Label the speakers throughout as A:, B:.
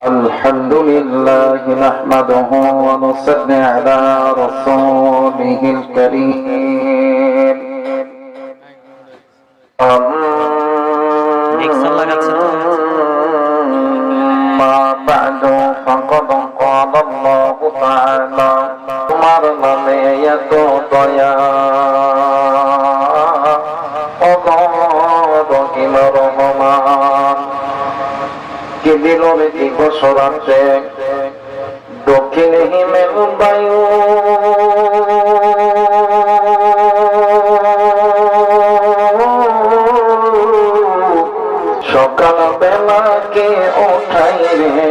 A: الحمد لله نحمده ونصلي على رسوله الكريم أما بعد فقد قال الله تعالى তোমার নামে এত দয়া রহিম রহমান কে দিল রেতি বসরাতে দক্ষিণে হিমেল বায়ু সকাল বেলাকে ওঠাই রে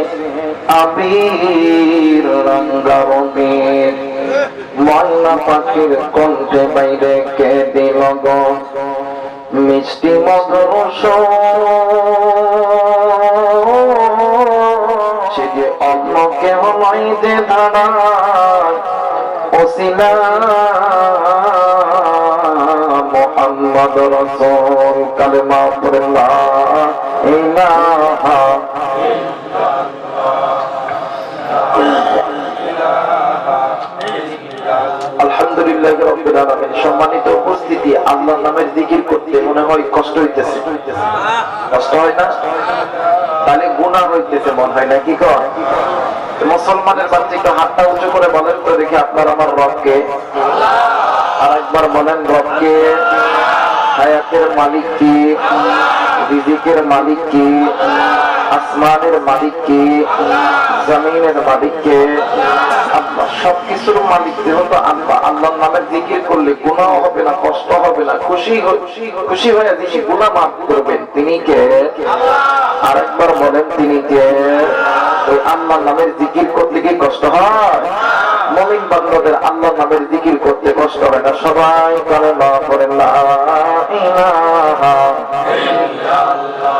A: আবির রঙ্গারঙের ময়না পাখির কণ্ঠে বাইরে কে দিল গো মিষ্টি মধুর সে যে অন্য কেহ নয় যে ধারা ওসিলা মুহাম্মদ রাসূল কালেমা পড়ে লা ইলাহা আলহামদুলিল্লাহ রাব্বিল আলামিন। সম্মানিত উপস্থিতি, আল্লাহর নামের জিকির করতে মনে হয় কষ্ট হইতেছে, কষ্ট হয় না? তাহলে গুনাহ হইতেছে মনে হয় না? কি কয় মুসলমানের বাচ্চা একটু হাতটা উঁচু করে বলেন তো দেখি আপনার আমার রবকে। আর একবার বলেন রবকে। হায়াতের মালিক কি? রিজিকের মালিক কি? আসমানের মালিক কি? জমিনের মালিক কে? আল্লাহ। সবকিছুর মালিক যেহেতু আল্লাহ, আল্লাহর নামের জিকির করলে গুনাহ হবে না, কষ্ট হবে না, খুশি হয়ে যিনি গুনাহ মাফ করবেন তিনি কে? আর একবার বলেন তিনি কে? ওই আল্লাহর নামের জিকির করলে কি কষ্ট হয়? মুমিন বান্দাদের আল্লাহর নামের জিকির করতে কষ্ট হয় না। সবাই কালেমা পড়ে লা ইলাহা ইল্লাল্লাহ,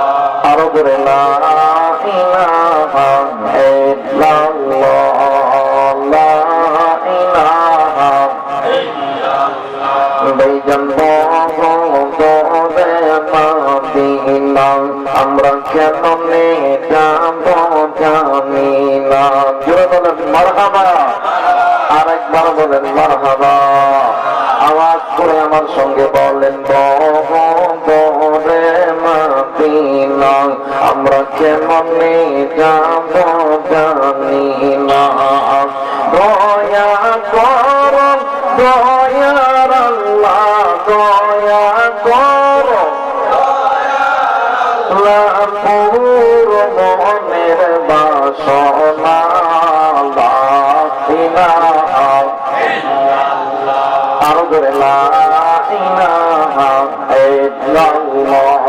A: আরো বলে লা ইলাহা ইল্লাল্লাহ, লা ইলাহা ইল্লাল্লাহ। বেজান বদরে মদিনা আমরা কেন যাব জানি না। জোরে বলেন মারহাবা। আর একবার বলেন মারহাবা। আওয়াজ করে আমার সঙ্গে বলেন বদরে মদিনা আমরা কেমনে যাব জানি না। দয়া কর দয়ার আল্লাহ, দয়া কর পুর মনের বাসনা লা ইলাহা ইল্লাল্লাহ, আরো জোরে লা ইলাহা ইল্লাল্লাহ,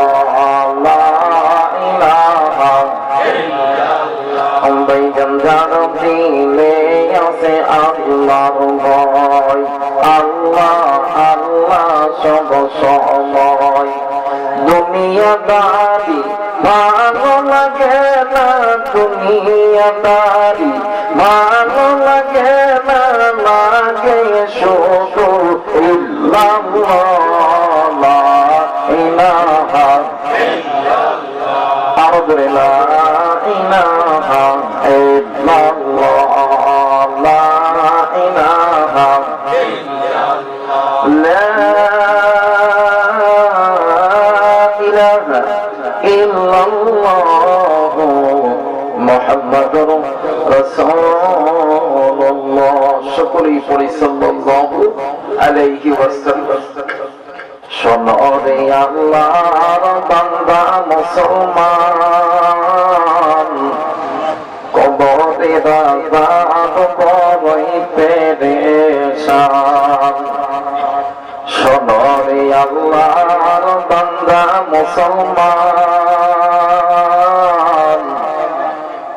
A: লা ইলাহা ইল্লাল্লাহ। বেজান জানব দিলে আছে আল্লাহর ভয়, আল্লাহ আল্লাহ সব সময়। দুনিয়াদারি ভালো লাগে না, দুনিয়াদারি ভালো লাগে না, লাগে শুধু ইল্লাল্লাহ, লা ইলাহা ইল্লাল্লাহ, আরো জোরে লা ইলাহা ইল্লাল্লাহ, লা ইলাহা ইল্লাল্লাহ, লা ইলাহা ইল্লাল্লাহ মুহাম্মাদুর রাসূলুল্লাহ। সকলেই পড়ি সাল্লাল্লাহু আলাইহি ওয়াসাল্লাম। শোনরে আল্লাহর বান্দা মুসলমান, কবরে আযাব বড়ই পেরেশান। শোনরে আল্লাহর বান্দা মুসলমান,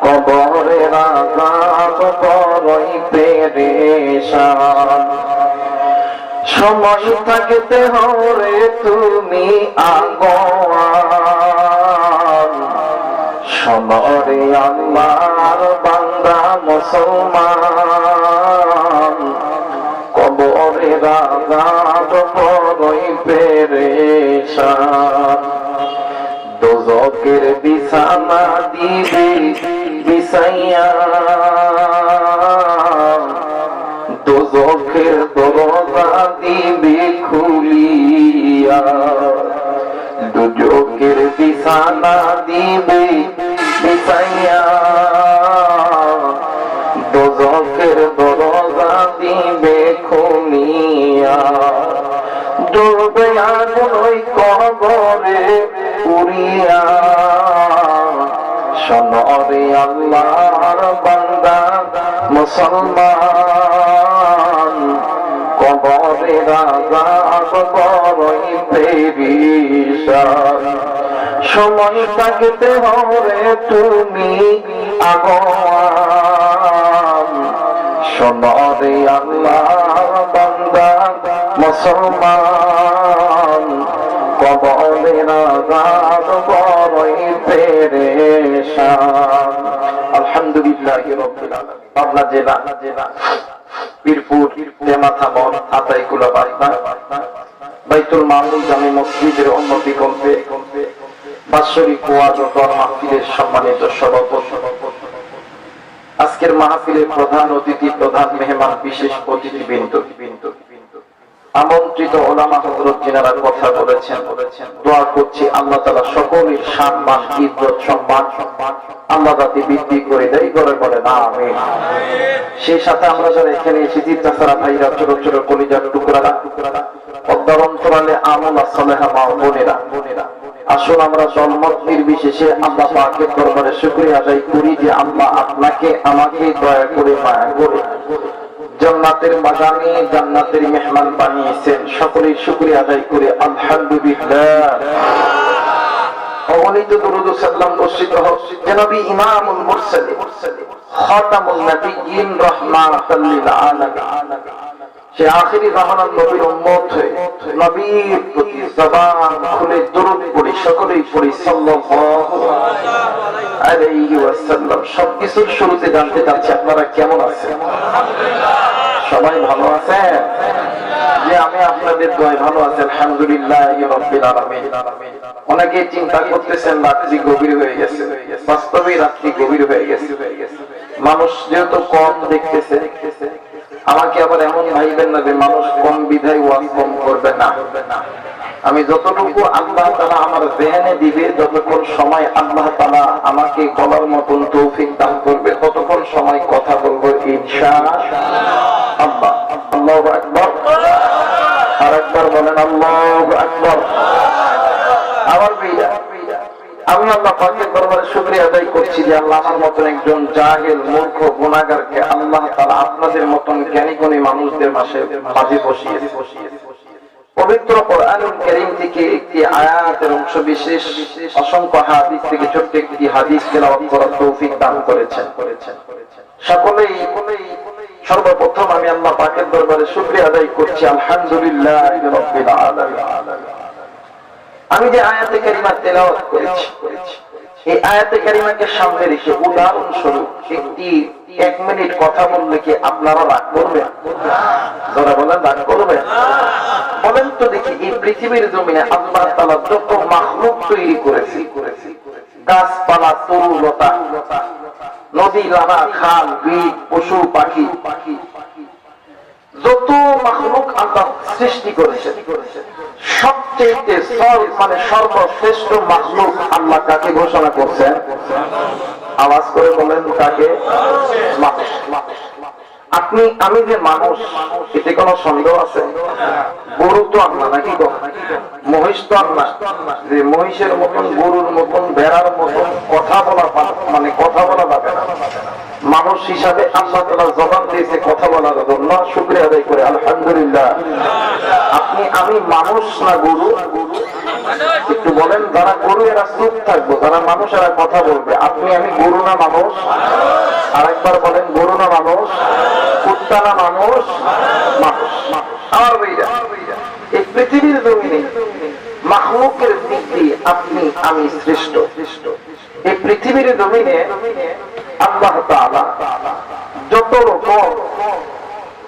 A: কবরের আযাব বড়ই পেরেশান। সময় থাকতে হরে তুমি আগুয়ান। শোনরে আল্লাহর বান্দা মুসলমান, কবরের আযাব বড়ই পেরেশান। দোজখের বিছানা দিবি বিছাইয়া দোজখের দরজা দিবে খুলিয়া দুজখের বিছানা দিবে বিছাইয়া দোজখের দরজা দিবে খুলিয়া ডুবে আগুন ওই কবরে পুরিয়া শোনরে আল্লাহর বান্দা মুসলমান কবরের আযাব বড়ই পেরিশান সময় থাকতে হবে তুমি আগুয়ান শোনরে আল্লাহর বান্দা মুসলমান কবরের আযাব বড়ই পেরেশান। আলহামদুলিল্লাহি রাব্বিল আলামিন। পাবনা জেলা পীরপুর তেমাথামন আতাইকুলা বাগদা বাইতুল মামুন জামে মসজিদের উন্নতি কল্পে বাৎসরিক ওয়াজ ও দোয়া মাহফিলের সম্মানিত সভাপতি, আজকের মাহফিলের প্রধান অতিথি, প্রধান মেহমান, বিশেষ অতিথিবৃন্দ, আমন্ত্রিত ওলামা হযরত যিনারা কথা বলেছেন, দোয়া করছি আল্লাহ তাআলা সকলের সম্মান, ইজ্জত, সম্মান আল্লাহ যাতে বৃদ্ধি করে দেয়, করে বলে না আমিন। সেই সাথে আমরা যারা এখানে এসেছি, চাচারা, ভাইরা, ছোট ছোট কলিজার টুকরারা, পর্দার অন্তরালে আমলা সালেহা মা বোনেরা, আসুন আমরা জন্মত নির্বিশেষে আল্লাহ পাকের দরবারে শুকরিয়া আদায় করি যে আল্লাহ আপনাকে আমাকে দয়া করে মায়া করে জান্নাতের বাগানে জান্নাতের মেহমান বানিয়েছেন। সকলেই শুকরিয়া আদায় করে আলহামদুলিল্লাহ। অগণিত দুরূদ ও সালাম বর্ষিত হোক জনাবি ইমামুল মুরসালিন খাতামুন নবিয়্যিন রাহমাতাল লিল আলামিন, সে আখিরি জামানার নবীর উম্মত হয়ে নবীর প্রতি জবান খুলে দরুদ পড়ি, সকলেই পড়ি সাল্লাল্লাহু আলাইহি ওয়াসাল্লাম। সবকিছুর শুরুতে জানতে চাচ্ছি আপনারা কেমন আছেন? সবাই ভালো আছেন? যে আমি আপনাদের দোয়ায় ভালো আছি আলহামদুলিল্লাহি রাব্বিল আলামিন। অনেকে চিন্তা করতেছেন রাত্রি গভীর হয়ে গেছে, বাস্তবে রাত্রি গভীর হয়ে গেছে। মানুষ যেহেতু কম দেখতেছে, আমাকে আবার এমন ভাইবেন না যে মানুষ কম বিধায় ওয়াজ কম করবে না। আমি যতটুকু আল্লাহ তাআলা আমার জেহেনে দিবে, যতক্ষণ সময় আল্লাহ তাআলা আমাকে বলার মতন তৌফিক দান করবে, ততক্ষণ সময় কথা বলবো ইনশাআল্লাহ। আল্লাহু আকবার। আরেকবার বলেন আল্লাহু আকবার। আবার বিদা আমি আল্লাহ পাকের দরবারে শুকরিয়া আদায় করছি যে আল্লাহ আমার মতন একজন জাহেল, মূর্খ, গুনাহগারকে আল্লাহ তাআলা আপনাদের মতন জ্ঞানী গুণী মানুষদের মাঝে বসিয়েছে। পবিত্র কোরআনুল কারীম থেকে একটি আয়াতের অংশ বিশেষ, অসংখ্য হাদিস থেকে ছোট্ট একটি হাদিস তেলাওয়াত করার তৌফিক দান করেছেন। সকলেই সর্বপ্রথম আমি আল্লাহ পাকের দরবারে শুকরিয়া আদায় করছি আলহামদুলিল্লাহি রাব্বিল আলামিন। আমি যে আয়াতে কারিমা তেলাওয়াত করেছি, এই আয়াতে কারিমাকে সামনে রেখে উদাহরণস্বরূপ একটি 1 মিনিট কথা বললে কি আপনারা রাগ করবেন? যারা বলেন রাগ করবেন, বলেন তো দেখি এই পৃথিবীর জমিনে আল্লাহ তাআলা যত মাখলুক তৈরি করেছে, গাছপালা, তরুলতা, নদী, নালা, খাল, বিল, পশু, পাখি, যত মাখলুক আল্লাহ সৃষ্টি করেছে, সবচেয়ে সর্বশ্রেষ্ঠ মাখলুক আল্লাহ কাকে ঘোষণা করছেন? আওয়াজ করে বলেন কাকে? মানুষ। আপনি আমি যে মানুষ, এতে কোনো সন্দেহ আছে? গরু তো আল্লাহ নাকি, মহিষ তো আল্লাহ। যে মহিষের মতন, গরুর মতন, ভেড়ার মতন কথা বলা মানে কথা বলা যাবে না। মানুষ হিসাবে আল্লাহ তাআলা জবান দিয়েছে কথা বলার জন্য, শুকরিয়া আদায় করে আলহামদুলিল্লাহ। আপনি আমি মানুষ না গরু? একটু বলেন, যারা গরু এরা চুপ থাকবো, যারা মানুষ এরা কথা বলবে। আপনি আমি গরু না মানুষ? আরেকবার বলেন, গরু না মানুষ? কুত্তা না মানুষ? মানুষ। আমার ভাইরা, এই পৃথিবীর জমিনে মাখলুকের দিক দিয়ে আপনি আমি শ্রেষ্ঠ। এই পৃথিবীর জমিনে আল্লাহ তাআলা যত রকম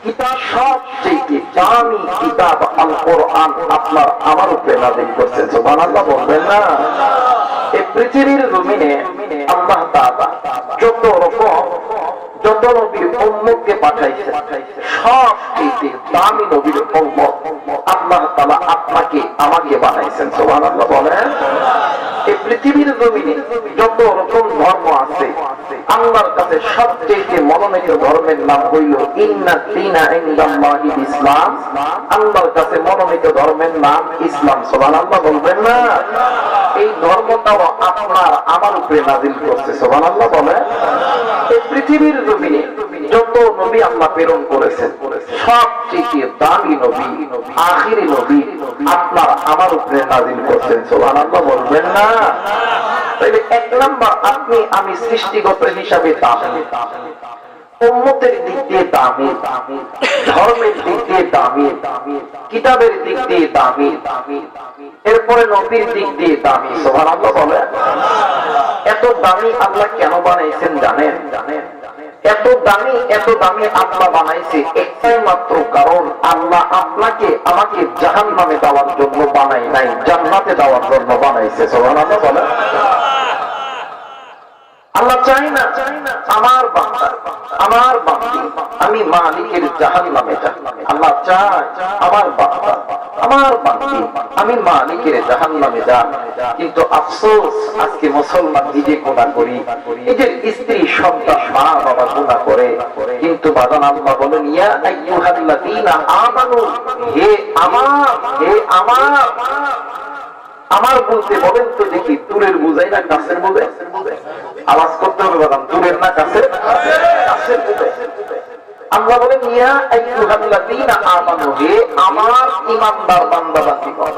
A: কিতাব, সবচেয়ে দামি কিতাব আল কোরআন আপনার আমার উপরে নাযিল করেছেন। সুবহানাল্লাহ বলবেন না? এই পৃথিবীর জমিনে আল্লাহ তাআলা যত নবীর উম্মতকে পাঠাইছে সবচেয়ে দামি নবীর উম্মত আল্লাহ তাআলা আপনাকে আমাকে বানাইছেন। সুবহানাল্লাহ বলেন। এই পৃথিবীর জমিনে যত রকম ধর্ম আছে আল্লাহর কাছে সবচেয়ে মনোনীত ধর্মের নাম হইল ইন্নাদ দীনা ইনদাল্লাহিল ইসলাম। আল্লাহর কাছে মনোনীত ধর্মের নাম ইসলাম। সুবহানাল্লাহ বলবেন না? এই ধর্মটাও আপনার আমার উপরে নাযিল করছে। সুবহানাল্লাহ বলেন। এই পৃথিবীর জমিনে যত নবী আল্লাহ প্রেরণ করেছেন সবচেয়ে দামি নবী আখিরি নবী আপনার আমার উপরে নাযিল করছেন। সুবহানাল্লাহ বলবেন না? তাহলে এক নাম্বার আপনি আমি সৃষ্টিগত হিসাবে দামি, উম্মতের দিক দিয়ে দামি, ধর্মের দিক দিয়ে দামি, কিতাবের দিক দিয়ে দামি, এরপরে নবীর দিক দিয়ে দামি। সুবহানাল্লাহ বলেন। এত দামি আল্লাহ কেন বানাইছেন জানেন? এত দামি আল্লাহ বানাইছে একটাই মাত্র কারণ, আল্লাহ আপনাকে আমাকে জাহান্নামে দেওয়ার জন্য বানাই নাই, জান্নাতে দেওয়ার জন্য বানাইছে। সুবহানাল্লাহ বলেন। আল্লাহ চাই না আমার বান্দা আমার বান্দি আমি মালিকের জাহান্নামে যাই। আল্লাহ চায় আমার বান্দা আমার বান্দি আমি মালিকের জাহান্নামে যাই। কিন্তু আফসোস আজকে মুসলমান নিজে গুনাহ করি, নিজের স্ত্রী সন্তান মা বাবা গুনাহ করে। কিন্তু বাজান আল্লাহ বলেন ইয়া আইয়ুহাল্লাযীনা আমানু, হে আমার বলতে বলেন তো দেখি দূরের বুঝাই না কাছের বুঝে? আওয়াজ করতে হবে বাদাম, দূরের না কাছের? কাছের বুঝে। আল্লাহ বলেন ইয়া আইয়ুহাল্লাযীনা আমানু, হে আমার ঈমানদার বান্দা বান্দীগণ,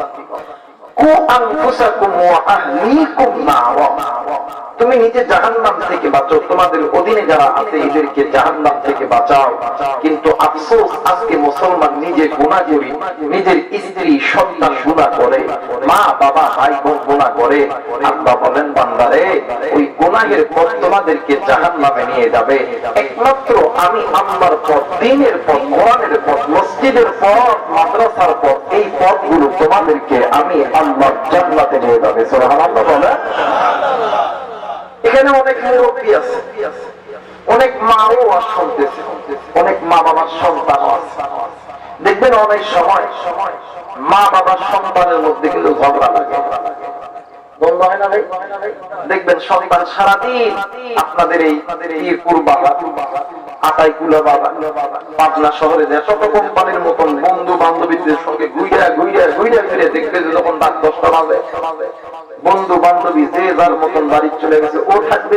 A: কু আনফুসাকুম ওয়া আহলিকুম নারা, তুমি নিজে জাহান্নাম থেকে বাঁচো, তোমাদের অধীনে যারা আছে এদেরকে জাহান্নাম থেকে বাঁচাও। কিন্তু আফসোস আজকে মুসলমান নিজে গুনাহ করে, নিজের স্ত্রী সন্তান গুনাহ করে, মা বাবা ভাই বোন গুনাহ করে। আল্লাহ বলেন বান্দারে ওই গুনাহের পথ তোমাদেরকে জাহান্নামে নিয়ে যাবে। একমাত্র আমি আল্লাহর পথ, দ্বীনের পথ, কোরআনের পথ, মসজিদের পথ, মাদ্রাসার পথ, এই পথগুলো তোমাদেরকে আমি আল্লাহর জান্নাতে নিয়ে যাবে। সুবহানাল্লাহ বলেন। এখানে অনেক মুরব্বী আছে, অনেক মাও ওয়াজ শুনতেছে, অনেক মা বাবার সন্তানও আছে। দেখবেন অনেক সময় মা বাবার সন্তানের মধ্যে কিন্তু ঝগড়া লাগে, বন্ধ হয় না ভাই? দেখবেন সন্তান সারাদিন আপনাদের এই পীরপুর বাবা, আটাইকুলা বাবা, পাবনা শহরে যত কোম্পানির মতন বন্ধু বান্ধবীদের সঙ্গে ঘুরে দেখবে যে যখন রাত 10টা বাজে বন্ধু বান্ধবী যে যার মতন বাড়ি চলে গেছে, ও থাকবে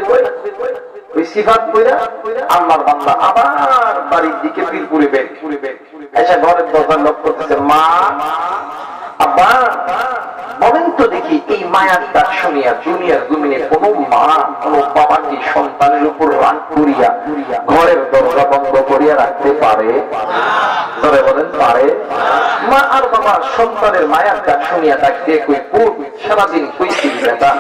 A: ওই সিফাত কইরা আল্লাহর বান্দা আবার বাড়ির দিকে পীরপুরে ব্যাগ এসে ঘরের দরজা লক করতেছে, মা আব্বা বলেন তো দেখি এই মায়ার ডাক শুনিয়া দুনিয়ার জমিনে কোন মা কোন বাবা কি সন্তানের উপর রাগ করিয়া ঘরের দরজা বন্ধ করিয়া রাখতে পারে? ধরে বলেন পারে? মা আর বাবা সন্তানের মায়ার ডাক শুনিয়া ডাক দিয়ে কই পুর সারাদিন কইছি বেটা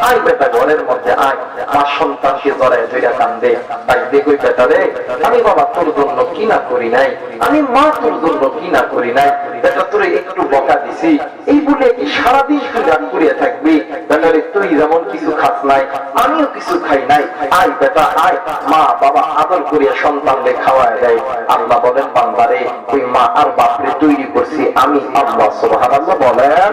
A: আয় বেটা ঘরের মধ্যে আয়। মা সন্তানকে জড়ায় ধইরা কান্দে, ডাক দিয়ে কই বেটা রে আমি বাবা তোর জন্য কি না করি নাই, আমি মা তোর জন্য কি না করি নাই, বেটা তোরে একটু বকা দিছি এই বলে কি সারাদিন তুই রাগ করিয়া থাকবি? বেটারে তুই যেমন কিছু খাস নাই আমিও কিছু খাই নাই, আয় বেটা আয়। মা বাবা আদর করিয়া সন্তানকে খাওয়ায় দেয়। আল্লাহ বলেন বান্দারে ওই মা আর বাপরে তৈরি করছি আমি আল্লাহ। সুবহানাল্লাহ বলেন।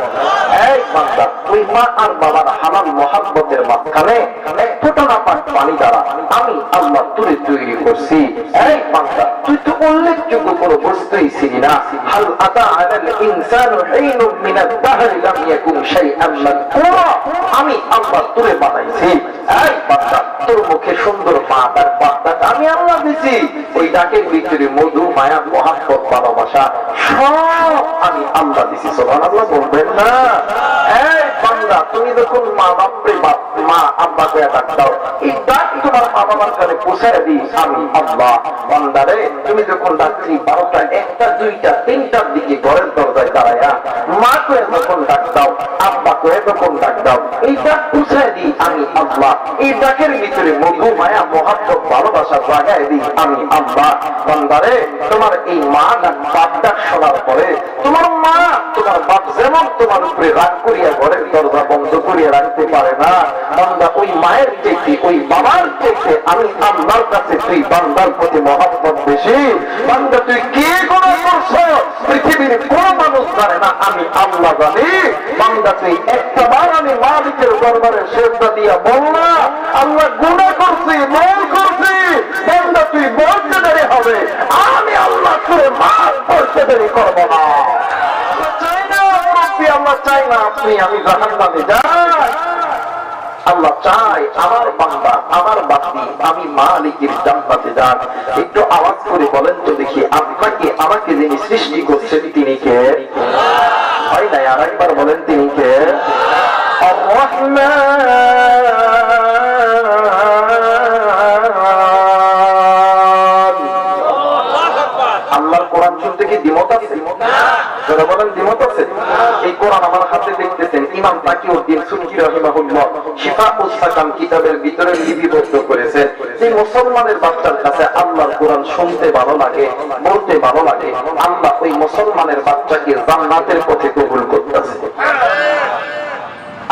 A: এই বান্দা ওই মা আর বাবার হালাল মহব্বতের মাঝখানে এক ফোঁটা না পানি দ্বারা আমি আল্লাহ তুই তৈরি করছি। এই বান্দা তুই তো উল্লেখযোগ্য কোনো বস্তুই ছিলি না। হাল আতা আলাল ইনসানু হিনুম মিনাদ দাহরি লাম ইয়াকুন শাইআন মাযকুরা, আমি আল্লাহ তুই বানাইছি। এই বান্দা তোর মুখে সুন্দর মা তার বাচ্চাটা আমি আল্লাহ দিছি, ওই ডাকের ভিতরে মধু মায়া মহব্বত ভালোবাসা সব আমি আল্লাহ দিছি। সুবহানাল্লাহ বলবেন না? এই বান্দা তুমি যখন মা বাপরে বাপ মা আব্বা কইয়া ডাক দাও, এই ডাক তোমার মা বাবার কানে পৌঁছায় দিই আমি আল্লাহ। বান্দারে তুমি যখন রাত্রি 12টা 1টা 2টা 3টার দিকে ঘরের দরজায় দাঁড়ায়া মা কয়ে যখন ডাক দাও, আব্বা কয়ে যখন ডাক দাও, এই ডাক পৌঁছায় দিই আমি আল্লাহ। এই ডাকের ভিতরে মধু মায়া মহব্বত ভালোবাসা জাগায় দিই আমি আল্লাহ। বান্দারে তোমার এই মা ডাক বাপ ডাক শোনার পরে তোমার মা তোমার বাপ যেমন তোমার উপরে রাগ করিয়া ঘরের দরজা বন্ধ করিয়া রাখতে পারে না, বান্দা ওই মায়ের চাইতে ওই বাবার চাইতে আমি আল্লাহর কাছে তুই বান্দার প্রতি মহব্বত বেশি। বান্দা তুই কি গুনাহ করছো পৃথিবীর কোন মানুষ জানে না, আমি আল্লাহ জানি। বান্দা তুই একটাবার আমি মালিকের দরবারে সেজদা দিয়া বল না আল্লাহ গুনাহ করছি, ভুল করছি। বান্দা তুই বলতে দেরি হবে, আমি আল্লাহ করে মাফ করতে দেরি করবো না। আল্লাহ চাই না আপনি আমি জাহান্নামে যাই। আল্লাহ চাই আমার বান্দা আমার বাতি আমি মালিকের জান্নাতে যান। একটু আওয়াজ করে বলেন তো দেখি, আপনাকে আমাকে যিনি সৃষ্টি করছেন তিনি কে? হয় নাই, আর একবার বলেন তিনি কে? আল্লাহর কোরআন শুনতে কি দ্বিমত আছে? যারা বলেন দ্বিমত আছে, এই কোরআন আমার হাতে দেখতেছেন ইমাম তাকিউদ্দিন সুন্নি রাহিমাহুল্লাহ শিফাউস সাকাম কিতাবের ভিতরে লিপিবদ্ধ করেছেন যে মুসলমানের বাচ্চার কাছে আল্লাহর কোরআন শুনতে ভালো লাগে, বলতে ভালো লাগে, আল্লাহ ওই মুসলমানের বাচ্চাকে জান্নাতের পথে কবুল করতেছে।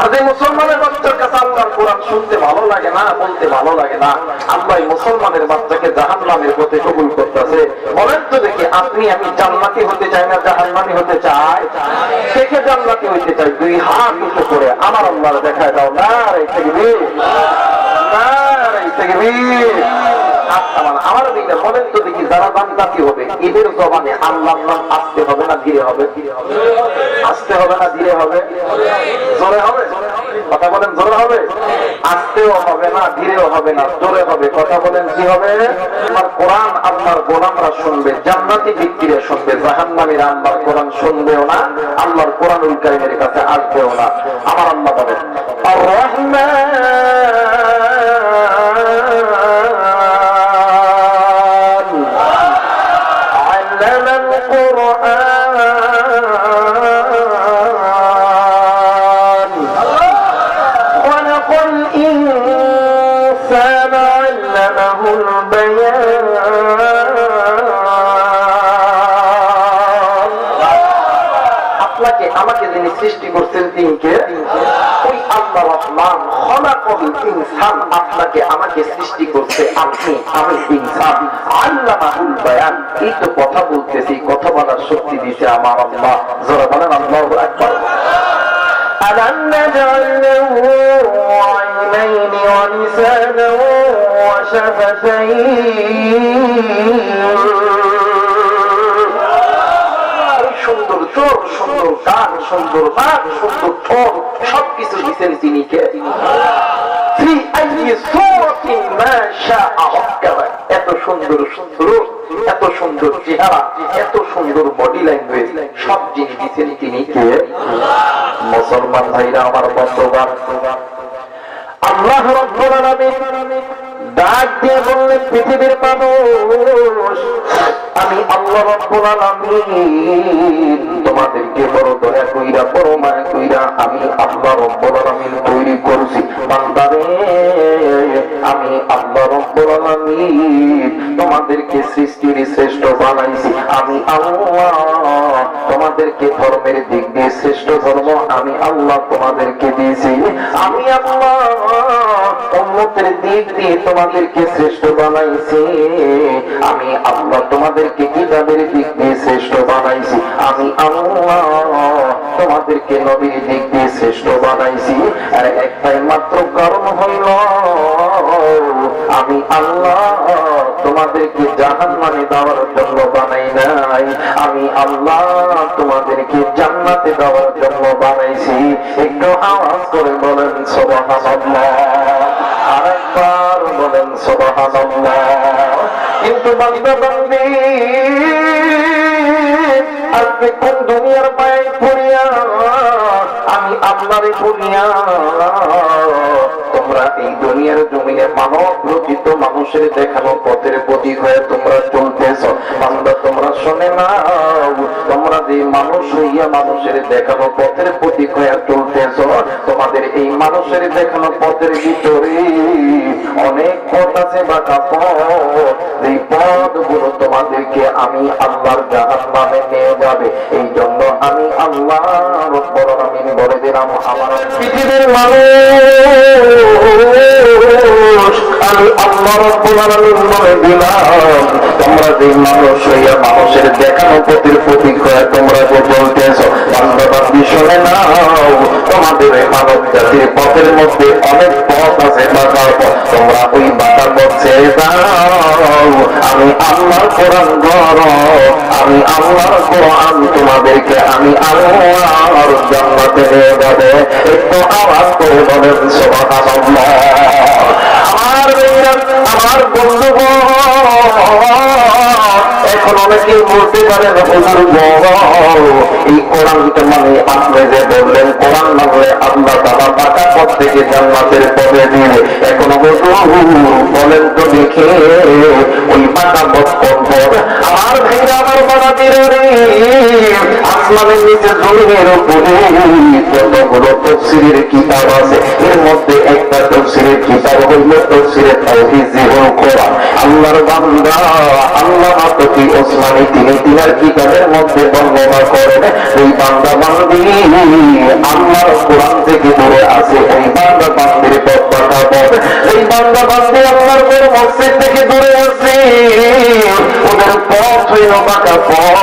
A: আর যে মুসলমানের বাচ্চার কাছে আল্লাহর কোরআন শুনতে ভালো লাগে না, বলতে ভালো লাগে না, আল্লাহ মুসলমানের বাচ্চাকে জাহান্নামের পথে কবুল করতেছে। বলেন তো দেখি, আপনি আমি জান্নাতি হতে চাই না জাহান্নামী হতে চাই? দেখে জান্নাতি হইতে চাই, দুই হাত উঁচু করে আমার আল্লাহর দেখায় দাও। নারে তাকবীর, নারে তাকবীর। আমার দিকে বলেন তো দেখি, যারা জান্নাতি হবে এদের জবানে আল্লাহর নাম আসতে হবে না ধীরে হবে? আসতে হবে না ধীরে হবে? জোরে হবে? কথা বলেন জোরে হবে? আসতেও হবে না ধীরেও হবে না, জোরে হবে। কথা বলেন কি হবে? আমার কোরআন আপনার গোলামরা শুনবে, জান্নাতি ব্যক্তিরা শুনবে, জাহান্নামীরা আল্লাহর কোরআন শুনবেও না, আল্লাহর কোরআনুল কারীমের কাছে আসবেও না। আমার আল্লাহ বলেন আর রহমান আমাকে যিনি সৃষ্টি করছেন তিনি কে? ওই আল্লাহ রহমান খলাকুল ইনসান, আপনাকে আমাকে সৃষ্টি করছে, আপনি আমি ইনসান। আল্লামাহুল বায়ান, এই তো কথা বলতেছি, কথা বলার শক্তি দিয়েছে আমার আল্লাহ। যারা বলেন আল্লাহু আকবার। আলাম নাজআল লাহু আইনাইনি ওয়া লিসানান ওয়া শাফাতাইন। সুন্দর চোখ, সুন্দর কান, সুন্দর নাক, সুন্দর ঠোঁট, সবকিছু দিচ্ছেন তিনি কে? এত সুন্দর সুন্দর, এত সুন্দর চেহারা, এত সুন্দর বডি ল্যাঙ্গুয়েজ, সব জিনিস দিচ্ছেন তিনি কে? মুসলমান ভাইরা আমার বন্ধুগণ, আল্লাহ রাব্বুল আলামিন ডাক দিয়ে বললেন, পৃথিবীর মানুষ আমি আল্লাহ রাব্বুল আলামিন তোমাদেরকে বড় দয়া কইরা বড় মায়া কইরা আমি আল্লাহ রাব্বুল আলামিন তৈরি করছি। বান্দারে আমি আল্লাহ রাব্বুল আলামিন তোমাদেরকে সৃষ্টির শ্রেষ্ঠ বানাইছি। আমি আল্লাহ তোমাদেরকে ধর্মের দিক দিয়ে শ্রেষ্ঠ ধর্ম আমি আল্লাহ তোমাদেরকে দিয়েছি। আমি আল্লাহ উম্মতের দিক দিয়ে তোমাদেরকে শ্রেষ্ঠ বানাইছি। আমি আল্লাহ তোমাদেরকে কিতাবের দিক দিয়ে শ্রেষ্ঠ বানাইছি। আমি আল্লাহ তোমাদেরকে নবীর দিক দিয়ে শ্রেষ্ঠ বানাইছি। আর একটাই মাত্র কারণ হইল আমি আল্লাহ তোমাদেরকে জাহান্নামে দেওয়ার জন্য বানাই নাই, আমি আল্লাহ তোমাদেরকে জান্নাতে দেওয়ার জন্য বানাইছি। একটু আওয়াজ করে বলেন সুবহানাল্লাহ, আরেকবার বলেন সুবহানাল্লাহ। কিন্তু বান্দা বান্দি আজকে কোন দুনিয়ার পায়ে পড়িয়া আমি আপনারই পড়িয়া তোমরা এই দুনিয়ার জমিনে মানব রচিত মানুষের দেখানো পথের প্রতীক হয়ে তোমরা চলতেছ। বান্দা তোমরা শোনে নাও, তোমরা যে মানুষ হইয়া মানুষের দেখানো পথের প্রতীক হয়ে চলতেছ, তোমাদের এই মানুষের দেখানো পথের ভিতরে অনেক পথ আছে বাঁকা পথ, এই পথগুলো তোমাদেরকে আমি আল্লাহর জাহান্নামে নিয়ে যাবে। এই জন্য আমি আল্লাহ রব্বুল আলামিন বলে দিলাম, আমার পৃথিবীর মানুষ আমি আল্লাহ রব্বুল আলামিন বলে দিলাম, তোমরা যে মানুষ হইয়া মানুষের দেখানো পথের প্রতীক হয়ে তোমরা যে চলতেছো, বান্দা বান্দি শুনে নাও, তোমাদের মানব জাতির পথের মধ্যে অনেক পথ আছে, বাঁকার পথ, তোমরা ওই বাঁকার পথ ছেড়ে দাও। আমি আল্লাহর কোরআন ধরো, আমি আল্লাহর কোরআন তোমাদেরকে আমি আল্লাহর জান্নাতে নিয়ে যাবে। একটু আওয়াজ করে বলেন সুবহানাল্লাহ। আমার বন্ধুগণ, এখন অনেকেই বলতে পারেন হুজুর এই কোরআনকে মানে আপনি যে বললেন কোরআন মানলে আল্লাহ তাআলা বাঁকা পথ থেকে জান্নাতের পথে দিবে, এখন বলেন তো দেখে ওই বাঁকা পথ কোন পথ? আমার ভাইরা, আমার বাবাদের আসমানের নিচে জমিনের উপরে যতগুলো তাফসীরের কিতাব আছে, এর মধ্যে একটা তাফসীরের কিতাব হইল তাফসীরে তাওহীদুল কোরআন। আল্লাহর বান্দা আল্লামা তকি ওসমানী তিনি তিনার কিতাবের মধ্যে বর্ণনা করেন, এই বান্দা বান্দি আল্লাহর কোরআন থেকে দূরে আছে, এই বান্দা বান্দির পথ বাঁকা পথ, এই বান্দা বান্দি আল্লাহর মসজিদ থেকে দূরে আছে, ওদের পথ হইল বাঁকা পথ।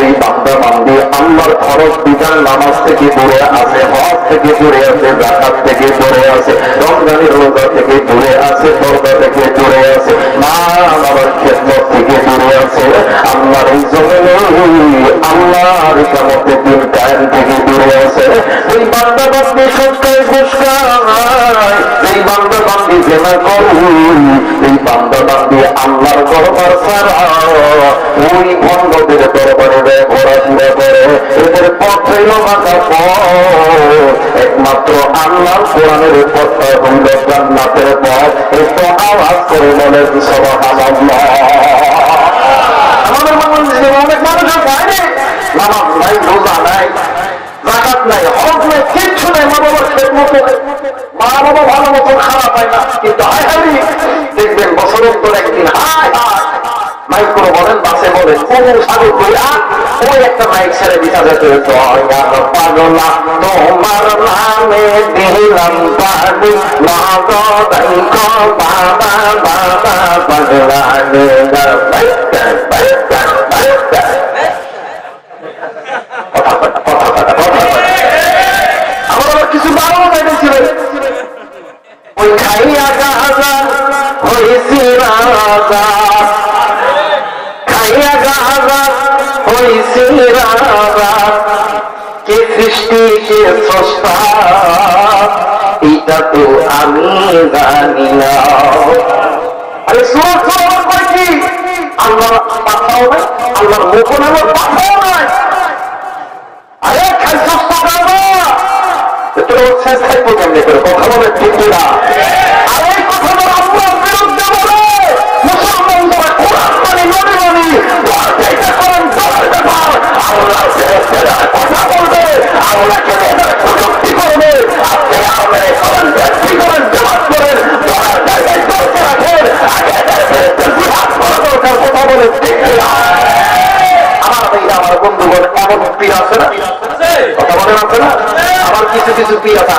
A: এই বান্দা বান্দি আল্লাহর ফরজ বিধান নামাজ থেকে দূরে আছে, হজ থেকে দূরে আছে, যাকাত থেকে দূরে আছে, রমজানের রোজা থেকে দূরে আছে, পর্দা থেকে দূরে আছে, মা বাবার খেদমত থেকে দূরে আছে, আল্লাহর এই জমিনে আল্লাহর কিয়ামতের দিন কায়েম থেকে দূরে আছে। এই বান্দা বান্দি সৎকায় ঘুষ খায়, এই বান্দা বান্দি জেনা করে, এই বান্দা বান্দি আল্লাহর দরবার ছাড়া ওই ভণ্ডদের দরবারে ঘোরাফেরা করে, এদের পথ হইল বাঁকা পথ। একমাত্র আল্লাহর কোরআনের পথটা হইল জান্নাতের পথ। একটু আওয়াজ করে বলে সুবহানাল্লাহ। আমাদের অনেক মানুষের বাইরে নামাজ নাই, রোজা নাই, যাকাত নাই, হজ নাই, কিচ্ছু নাই, মা বাবার খেদমত নাই, মা বাবা ভালো মতো খাওয়া পায় না, কিন্তু দেখবেন বছরের পর একদিন হায় হায় মাইক করে বলেন, বাসে বলেন, কোন সাগর কইরা ওই একটা মাইক ছেড়ে দিতে যেতে পাগলা তোমার নামে দিলাম পাগল বাবা বাবা পাগলা আমার কিছু বারো বেড়েছিল ওই খাইয়া গাজা হয়েছি রাজা, খাইয়া গাজা হয়েছি রাজা, কে সৃষ্টি কে স্রষ্টা এটা তো আমি জানি না। আরে সুরত সরবর করে কি আল্লাহ পাঠাও নাই, আল্লাহর মুখ নামের পাঠাও নাই। আরে খাইছস তো গাজা, এটা হচ্ছে খাইবো কেমনে করে, কথা বলে ঠিক না। আর এই কথা বলে আল্লাহর বিরুদ্ধে বলে মুসলমান যারা কোরআন মানে নবী মানি এটা করেন তার ব্যাপার। আল্লাহর ফেরেশতারা কথা বলবে, আল্লাহকে এদের প্রযুক্তি করবে, আপনি আমাদের করেন ব্যক্তি করেন জবাব করেন, ধরার জায়গায় চলতে রাখেন, আগে এদের ফেরেশতার বিহাত করা দরকার, কথা বলে ঠিক না। আমার ভাইরা, আমার বন্ধুগণ, এমন পীর আছে না, কথা বলেন আছে না, আমার কিছু কিছু পীর আছে।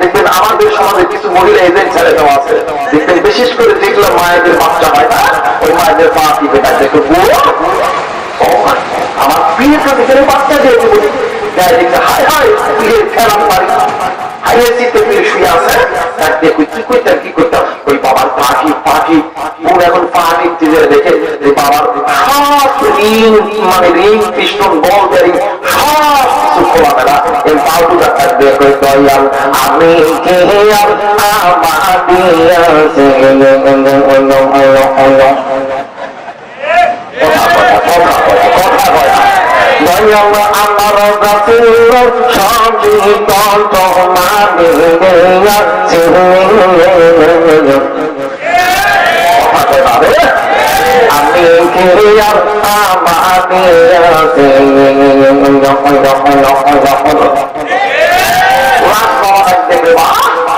A: দেখবেন আমাদের সমাজে কিছু মহিলা এজেন্ট ছেড়ে দেওয়া আছে, দেখবেন বিশেষ করে যেগুলো মায়েদের বাচ্চা হয় না, ওই মায়েদের পা টিপে থাকে একটু বুড়ো, আমার পীরের কাছে গেলে বাচ্চা দিয়েছে বলি দেখতে হায় হায় পীরের ফেরাম পারি হাইয়ে চিত্তে পীর শুয়ে আছে, দেখুই কি করতাম কি করতাম, ওই বাবার পাখি পাখি বোন এখন পা নিতে দেখে যে বাবার সব রিং মানে রিং পিস্টন বল বেরিং সব কিছু খোলা মেলা, এই পাউডুটা থাকবে দয়াল আমি কে আমার আমি ক্রিয়ার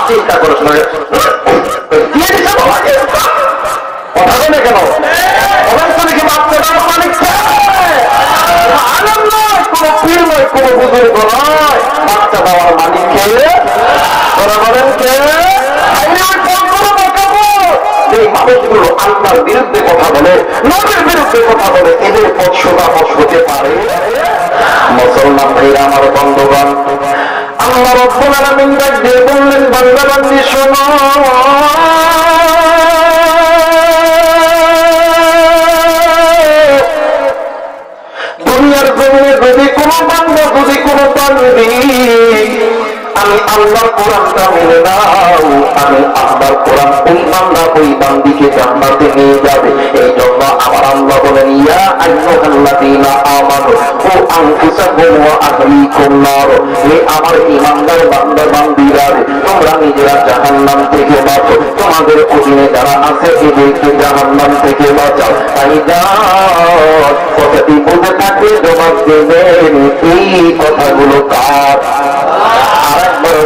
A: চিন্তা করো কেন কথা বলে কেন বুজুর্গ নয়, বাচ্চা দেওয়ার মালিক কে? ওরা বলেন কে? এই মানুষগুলো আল্লাহর বিরুদ্ধে কথা বলে, নবীর বিরুদ্ধে কথা বলে, এদের পথ সোজাপথ হতে পারে? মুসলমান ভাইরা আমার বন্ধুগণ, আল্লাহ রাব্বুল আলামিন ডাক দিয়ে বললেন, বান্দা বান্দি শোনো, দুনিয়ার জমিনে যদি কোনো বান্দা, যদি কোনো বান্দি আমি আল্লাহর কোরআনটা মেনে নাও, আমি আল্লাহর কোরআন ওই বান্দা ওই বান্দিকে জান্নাতে নিয়ে যাবে। এই জন্য আমার আল্লাহ বলেন, ইয়া আইয়ুহাল্লাযীনা আমানু কু আনফুসাকুম ওয়া আহলিকুম নার, হে আমার ঈমানদার বান্দা বান্দীরা, তোমরা নিজেরা জাহান্নাম থেকে বাঁচো, তোমাদের অধীনে যারা আছে এদেরকে জাহান্নাম থেকে বাঁচাও। তাই যাও, কথাটি বুঝে থাকলে জবাব দেবেন, এই কথাগুলো কার?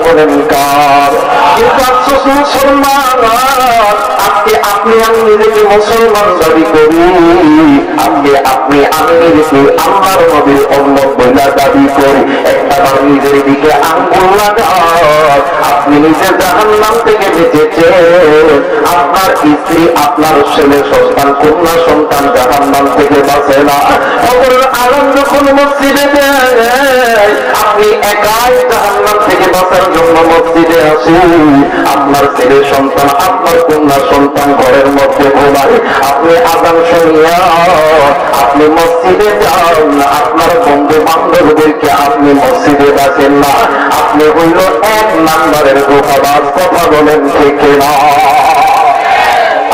A: বলেন কার? মুসলমান, আজকে আপনি আমি নিজেকে মুসলমান দাবি করি, আজকে আপনি আমি নিজেকে আল্লাহর নবীর উম্মত বলে দাবি করি, একটাবার নিজের দিকে আঙ্গুল লাগান। আপনি নিজের জাহান্নাম থেকে বেঁচেছেন, আপনার স্ত্রী, আপনার ছেলে সন্তান, কন্যা সন্তান জাহান্নাম থেকে বাঁচে না। খবরের আলম যখন মসজিদে দেয়, আপনি একাই জাহান্নাম থেকে বাঁচার জন্য মসজিদে আসুন। আপনার ছেলে সন্তান, আপনার কন্যা সন্তান ঘরের মধ্যে ঘুমায়, আপনি আযান শুনিয়া আপনি মসজিদে যান, আপনার বন্ধু বান্ধবদেরকে আপনি মসজিদে ডাকেন না, আপনি হইল 1 নাম্বারের ধোঁকাবাজ। কথা বলেন ঠিক না?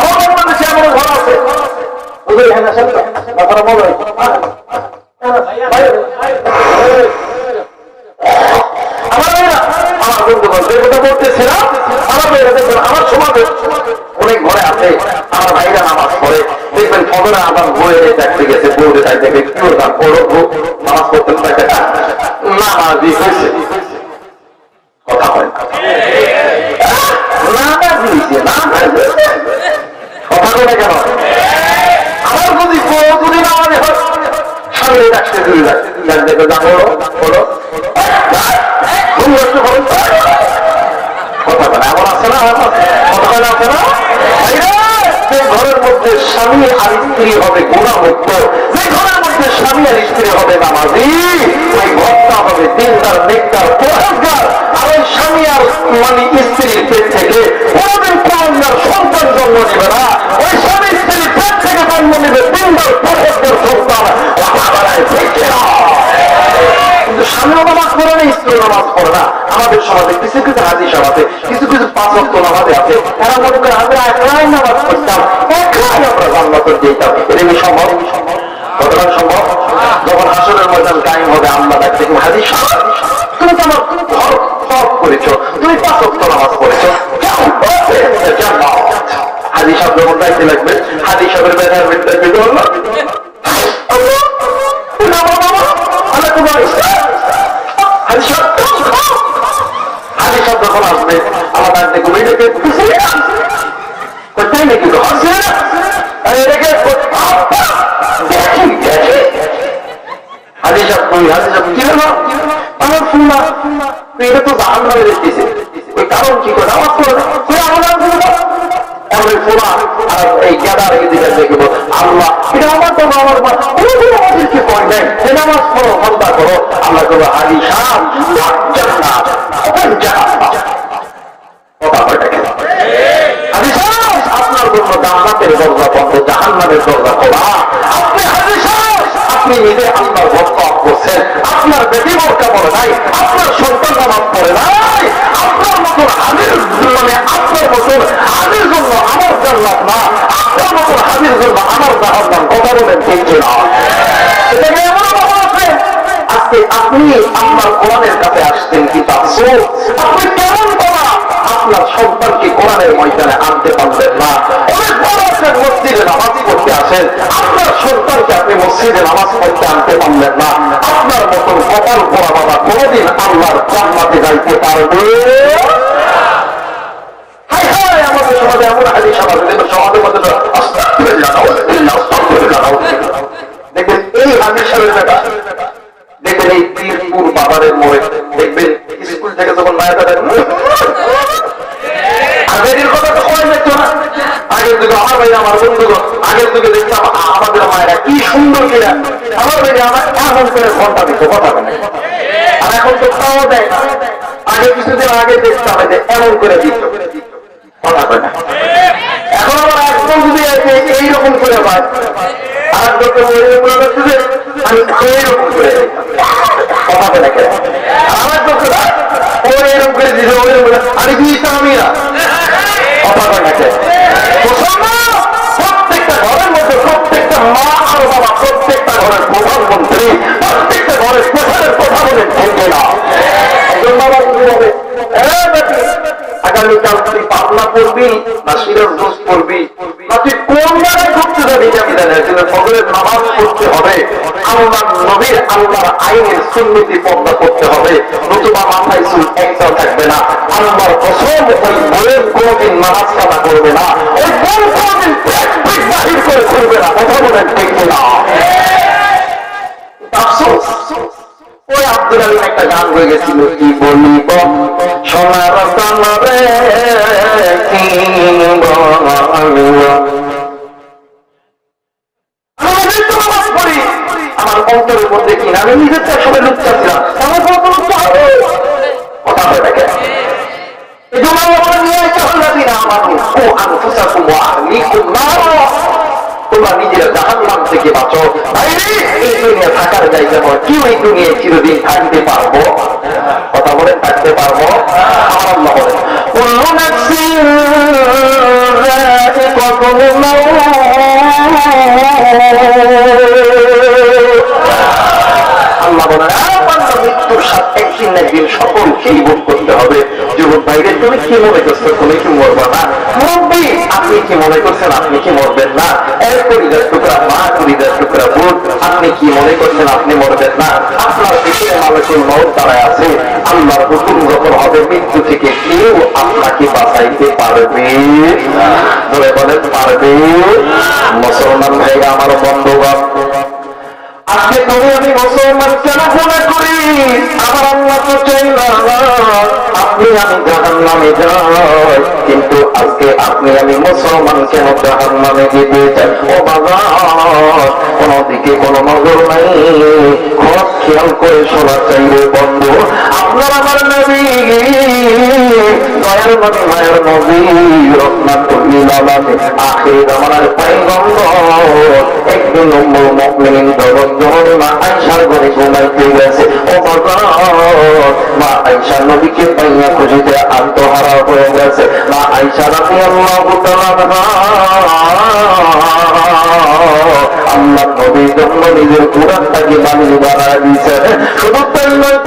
A: আমাদের মধ্যে এমন ঘর আছে, আমার সমাজে অনেক ঘরে আছে, আমার ভাইরা নামাজ পড়ে, দেখবেন ফজরে আবার বইয়ে দেখতে গেছে, বউরে তাই দেখে কি নামাজ পড়তেন, নামাজি হয়েছে, কথা হয় নামাজি হয়েছে, কথা বলে কেন? আমার যদি বউ যদি নামাজি হয়, সামনে রাখতে দুই দেখো যা বলো বলো, কথা বলে এমন আছে না? কথা বলে আছে না? যে ঘরের মধ্যে স্বামী আর স্ত্রী হবে গুনাহমুক্ত, যে ঘরের মধ্যে স্বামী আর স্ত্রী হবে নামাজি, ওই ঘরটা হবে দিনদার, নেককার, পরহেজগার। আর ওই স্বামী আর মানে স্ত্রীর পেট থেকে কোনদিন কোনদিন সন্তান জন্ম নেবে না, ওই স্বামী স্ত্রীর পেট থেকে জন্ম নেবে দিনদার, পরহেজগার সন্তান। কিন্তু স্বামীও নামাজ পড়ে না, স্ত্রী নামাজ পড়ে না। আমাদের সমাজে কিছু কিছু হাদিস আছে, কিছু কিছু 5 ওয়াক্ত নামাজে আছে, তারা মনে করে আমরা একলাই নামাজ পড়তাম, একলাই আমরা জান্নাতে যেতাম। এটা কি সম্ভব? কতটা সম্ভব? যখন হাসরের ময়দান কায়েম হবে, আল্লাহ ডাকবে, হাদিস তুমি তো আমার ঘর সব করেছো, তুমি 5 ওয়াক্ত নামাজ পড়েছো, হাদিস শব্দ যখন দায়িত্বে লাগবে, হাদিস শব্দের ব্যবহার যখন আসবে, আমার দেখবে কোথায় নাকি হাদিস কি হলো? আমার ফুল্লা তুই এটা তো দান ধরে দেখতেছে, ওই কারণ কি করে নামাজ পড়ে না, তুই আমার ফোলা আর এই কেদার দিকে দেখবো, আল্লাহ এটা আমার তো আমার আমাদেরকে কয় নাই, নামাজ পড়ো, হত্যা করো, আল্লাহ করবো আলিশান আপনার জন্য জান্নাতের দরজা বন্ধ, জাহান্নামের দরজা খোলা। আপনি নিজে আল্লাহর ভক্ত করছেন, আপনার বেটি বর্ষা পড়ে নাই, আপনার সন্তান নামাজ পড়ে নাই, আপনার মতন হাজির মানে আপনার মতন হাজির জন্য আমার জান্নাত না, আপনার মতন হাজির জন্য আমার জাহান্নাম। কথা বলেন ঠিক না? এটাকে এমন কথা আছে, আজকে আপনি আপনার কোরআনের কাছে আসছেন কি পাচ্ছো, আপনি কেমন বলা আপনার সন্তানকে কোরআনের ময়দানে আনতে পারবেন না। অনেক বড় আপনার মসজিদে নামাজি করতে আসেন, আপনার সন্তানকে আপনি মসজিদে নামাজ পড়তে আনতে পারলেন না। আপনার মতন কপাল পোড়া বাবা কোনদিন আল্লাহর জান্নাতে যাইতে পারবে? আমাদের সমাজে এমন হাদিস আছে, সমাজের মধ্যে দেখবেন এই হাদিস দেখবেন এই পীরপুর বাবা বন্ধুগণ, আগের যুগে দেখতাম আমাদের মায়েরা কি সুন্দর কিনা আমার মেয়ে আমার এমন করে ঘন্টা দিত, কথা বলে। আর এখন তো তাও দেয় না। আগে কিছুদিন আগে দেখতাম যে এমন করে দিত, কথা বলে। এখন আমার একদম যদি এইরকম করে পায়, আর আমি এইরকম করে কথা বলে আমার তো ও এরকম করে দিল, আমি কি ইসলামীরা কথা বলে। প্রত্যেকটা ঘরের মধ্যে প্রত্যেকটা মা আর বাবা, প্রত্যেকটা ঘরের প্রধানমন্ত্রী, প্রত্যেকটা ঘরের প্রধানের কথা বলে থাকবে না। বাবা হবে আগামীকাল তুই পাবনা পড়বি না সিরাজগঞ্জ পড়বি না তুই কোন জায়গায় ঘুরতে যাবি আমি জানি, কিন্তু ফজরের নামাজ পড়তে হবে, আল্লাহর নবীর আল্লাহর আইনের সুন্নতি পর্দা করতে হবে, নতুবা মাথায় চুল একটাও থাকবে না। আল্লাহর কসম ওই বইয়ের কোনদিন নামাজ কাটা করবে না, ওই বই কোনদিন বাহির করে করবে না, কথা বলেন ঠিক না? আফসোস ওই আব্দুল আলী একটা গান হয়ে গেছিল, কি বলিব সোনার কানরে কি আমার অন্তরের মধ্যে কিনা আমি নিজের সবাই লুচ্ছাচ্ছিলাম, আমার কথা হয়ে থাকে। তোমরা নিজেরা জাহান্নাম থেকে বাঁচো। এই দুনিয়া থাকার জায়গা নয়, কি ওই দুনিয়ায় চিরদিন থাকতে পারবো? কথা বলেন, থাকতে পারবো? আমার আল্লাহ বলেন আল্লাহ বলেন মৃত্যুর সাথে একদিন না একদিন সকলকেই ভোগ করতে হবে। যুবক ভাইরে তুমি কি মনে করছো তুমি কি মরবা না? মুরব্বী আপনি কি মনে করছেন আপনি কি মরবেন না? এর পরিদার টুকরা মা, পরিদার টুকরা বোন, আপনি কি মনে করছেন আপনি মরবেন না? আপনার পিছনে মালিকুল মউত দাঁড়ায় আছে। আল্লাহর হুকুম যখন হবে মৃত্যু থেকে কেউ আপনাকে বাঁচাইতে পারবে? বলে বলেন পারবে? মুসলমান ভাইরা আমার বন্ধুগণ, আজকে তুমি আমি মুসলমান কেন মনে করি? আমার আল্লাহ তো চাই না আপনি আমি জাহান্নামে যাই, কিন্তু আজকে আপনি আমি মুসলমান কেন জাহান্নামে যেতে চাই? ও বাবা, কোন দিকে কোনো নজর নাই, খুব খেয়াল করে শোনা চাইবে বন্ধু। আপনার আমার নবী, দয়ার নবী, মায়ের নবী, রহমাতুল লিল আলামিন, আখির জামানার পয়গম্বর, একদিন উম্মুল মুমিনিন জগৎজননী মা আয়েশার ঘরে ঘুমাইতে গেছে। ও বাবা, মা আয়েশা নবীকে পাইয়া খুশিতে আত্মহারা হয়ে গেছে। মা আয়েশা রাদিয়াল্লাহু তাআলা আল্লাহ নবীর জন্য নিজের কুরআনটাকে বানিয়ে বানায় দিয়েছে। শুধু তাই নয়,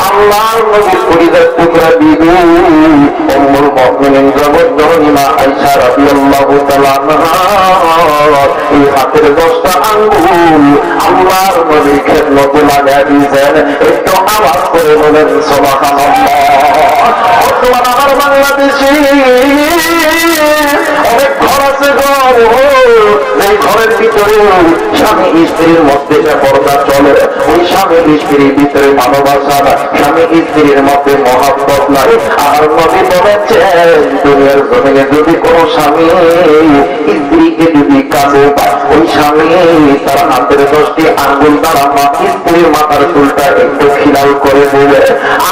A: আল্লাহর নবীর পরিবার টুকরা বিবি উম্মুল মুমিনিন জগৎজননী মা আয়েশা রাদিয়াল্লাহু তাআলা এই হাতের 10টা আঙ্গুল আল্লাহর নবীর খেদমতে লাগায় দিয়েছেন। একটু আওয়াজ করে বলেন সুবহানাল্লাহ। বর্তমান আমার বাংলাদেশে অনেক ঘর আছে, ঘর এই ঘরের ভিতরে স্বামী স্ত্রীর মধ্যে যে পর্দা চলে, ওই স্বামী স্ত্রীর ভিতরে ভালোবাসা, স্বামী স্ত্রীর মধ্যে মহব্বত নাই। আর নবী বলেছেন দুনিয়ার জমিনে যদি কোন স্বামী স্ত্রীকে যদি কাছে পায়, ওই স্বামী তার হাতের 10টি আঙ্গুল দ্বারা স্ত্রীর মাথার চুলটা একটু খিলাল করে দেবে।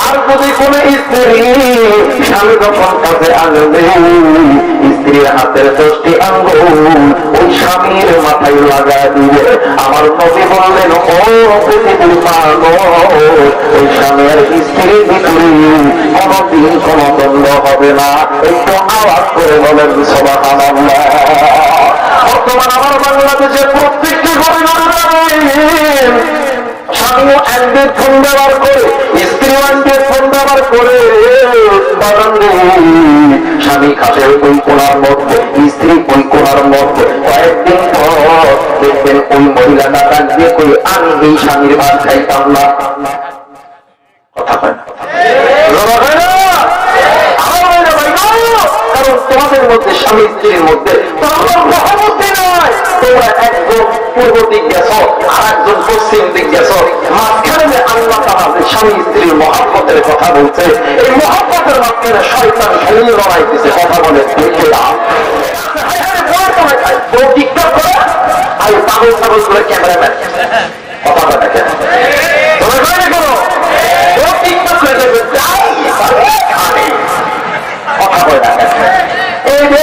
A: আর যদি কোন স্ত্রী স্বামী যখন কাছে আনবে, স্ত্রীর হাতের 10টি আঙ্গুল ওই স্বামীর মাথায় লাগা দিবে। আমার নবী বললেন ও পৃথিবীর পাগল, ওই স্বামীর স্ত্রীর ভিতরে কোনদিন কোন দ্বন্দ্ব হবে না। একটু আওয়াজ করে বলেন সুবহানাল্লাহ। বর্তমান আমার বাংলাদেশের প্রত্যেকটি ঘরে স্বামীও একদিন ফোন ব্যবহার করে, স্ত্রীও একদিন ফোন ব্যবহার করে, স্বামী খাটের ওই কোনার মধ্যে, স্ত্রী ওই কোনার মধ্যে। কয়েকদিন পর দেখবেন ওই মহিলাটা ডাক দিয়ে কই আমি এই স্বামীর ভাত খাইতাম না। কথা হয় না? কারণ তোমাদের মধ্যে স্বামী স্ত্রীর মধ্যে তোমরা একজন পূর্ব দিক গেছ আর একজন পশ্চিম দিক গেছ, মাঝখানে যে আল্লাহ তাআলা স্বামী স্ত্রীর মহব্বতের কথা বলছে, এই মহব্বতের মাঝখানে শয়তান খেলে লড়াইতেছে। কথা বলে দেখে কাগজ করে ক্যামেরাম্যান কথা বলে কেন টিকটক করে দেবে কথা বলে না এই যে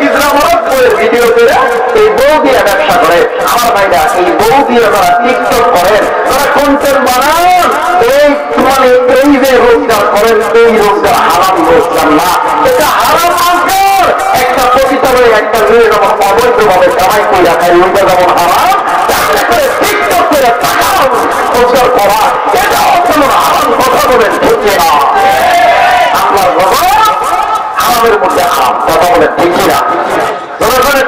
A: হিজরা মরদ করে ভিডিও করে এই বউ দিয়ে ব্যবসা করে আমার ভাইরা এই বউ দিয়ে তারা টিকটক করেন তারা কন্টেন্ট বানান এই মানে এই যে রোজগার করেন এই রোজগার হারাম রোজগার না এটা হারাম রোজগার একটা পতিতালয়ে একটা মেয়ে যখন অবৈধভাবে কামাই করে রাখায় ওইটা যেমন হারাম চাকরি করে টিকটক করে টাকা রোজগার করা এটাও কোনো হারাম কথা বলেন ঠিক না আল্লাহর ভগবান হারামের মধ্যে হারাম কথা বলেন ঠিক না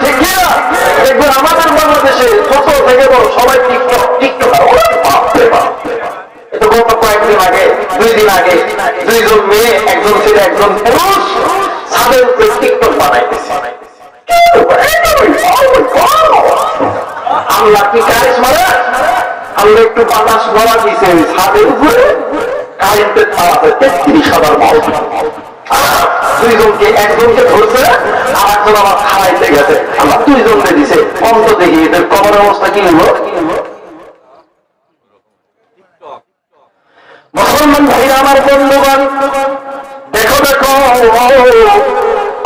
A: ঠিক না দেখবেন আমাদের বাংলাদেশে ছোট থেকে বড় সবাই টিকটক টিকটক এটা গত কয়েকদিন আগে 2 দিন আগে 2 জন মেয়ে একজন ছেলে একজন পুরুষ তাদের টিকটক বানাইতেছে আল্লাহ কি কারেন্ট মারে আল্লাহ একটু বাতাস ভরা দিছে ছাদের উপরে কারেন্টের তার আছে 33,000 মাউস দুইজনকে একজনকে ধরছে আর একজন আমার খাওয়াইতে গেছে আল্লাহ 2 জনকে দিছে অন্ত দেখি এদের কবর অবস্থা কি হলো মুসলমান ভাইরা আমার বন্ধুগণ দেখো দেখো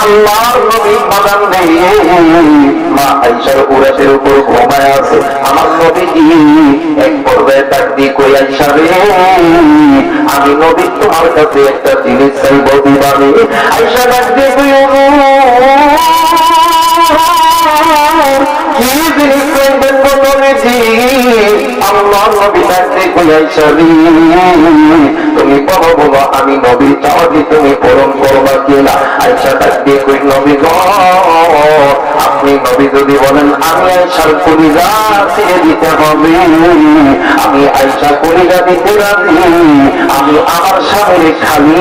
A: আল্লাহর নবী বাগান নেই মা আয়েশার উরাতের উপর ঘুমায় আছে আমার নবীজি এক পর্যায়ে ডাক দিয়ে কই আয়েশা রে আমি নবী তোমার কাছে একটা জিনিস চাইব দিবানি আয়েশা ডাক দিয়ে কই কি জিনিস চাইবেন নবীজি আল্লাহর নবী ডাক দিয়ে কই আয়েশা রে তুমি বলো বলো আমি নবীর চাওয়াটি তুমি পূরণ করবা কিনা আয়েশা ডাক দিয়ে কই নবী গো আপনি নবী যদি বলেন আমি আয়েশার কলিজা ছেড়ে দিতে হবে আমি আয়েশা কলিজা দিতে রাজি আমি আমার সামনে খালি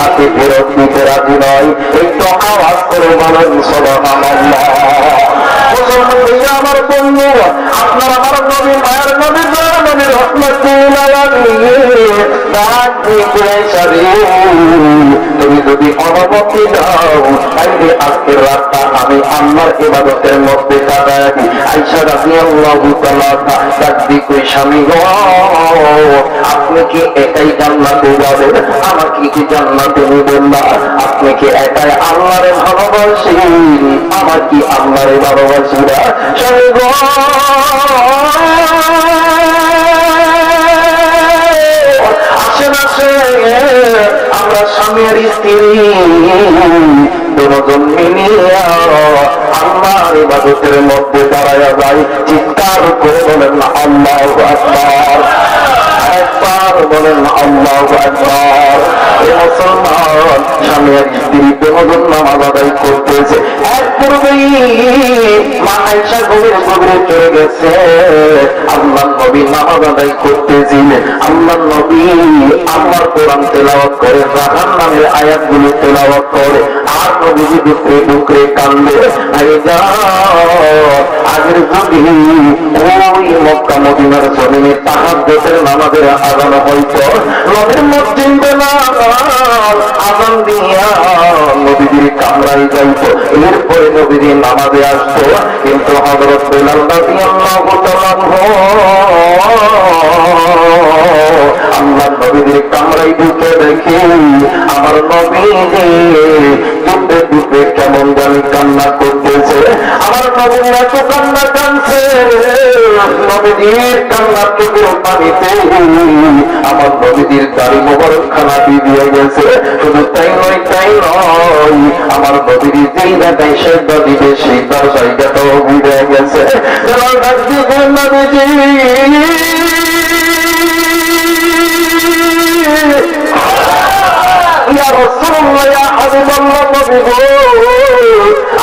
A: হাতে ফেরত দিতে রাজি নয় একটু আওয়াজ করে বলেন সুবহানাল্লাহ মুসলমান ভাইরা আমার বন্ধু আপনার আমার নবী মায়ের নবী নবীর রহমতুল্লাহ তুমি যদি অনুমতি দাও তাইলে আজকের রাতটা আমি আল্লাহর ইবাদতের মধ্যে কাটাই আয়েশা রাদিয়াল্লাহু তাআলা ডাক দিয়ে কই স্বামী গো আপনি কি একাই জান্নাতে যাবেন আমাকে কি জান্নাতে নেবেন না আপনি কি একাই আল্লাহরে ভালোবাসেন আমার কি আল্লাহরে ভালোবাসি না স্বামী গো আশেপাশে আমরা স্বামীর স্ত্রী দুজন মিলিয়া আল্লাহর ইবাদতের মধ্যে দাঁড়ায়া যায় চিৎকার করে বলেন আল্লাহু আকবার একবার বলেন আল্লাহু আকবার মুসলমান স্বামীর স্ত্রী দুজন নামাজ আদায় করতেছে এক পূর্বেই মা আয়েশা গভীরে চলে গেছে আল্লাহর নবী নামাজ আদায় করতেছিলেন আল্লাহর নবী আল্লাহর কোরআন তেলাওয়াত করে রাহান নামের আয়াতগুলো তেলাওয়াত করে আর নবীজি দুঃখে দুঃখে কান্দে আগের যুগে ওই মক্কা মদিনার জমিনে তাহাজ্জুদের নামাজের আযান হইতো নবীর মসজিদ বেলাল আযান দিয়া নবীজির কামরায় যাইতো এরপরে নবীজি নামাজে আসতো কিন্তু হযরত বেলাল রাদিয়াল্লাহু তাআলা আল্লাহ নবীজির কামরায় ঢুকে দেখে আমার নবীজি দুধে দুধে কেমন জানি কান্না করতেছে আমার নবীর এত কান্না কানছে নবীজির কান্নার চোখের পানিতে আমার নবীজির দাড়ি মোবারক খানা দিয়ে গেছে শুধু তাই নয় আমার নবীর যেই জায়গায় সেজদা দিবে সেই তার জায়গাটাও ভিড়ে গেছে নবীজি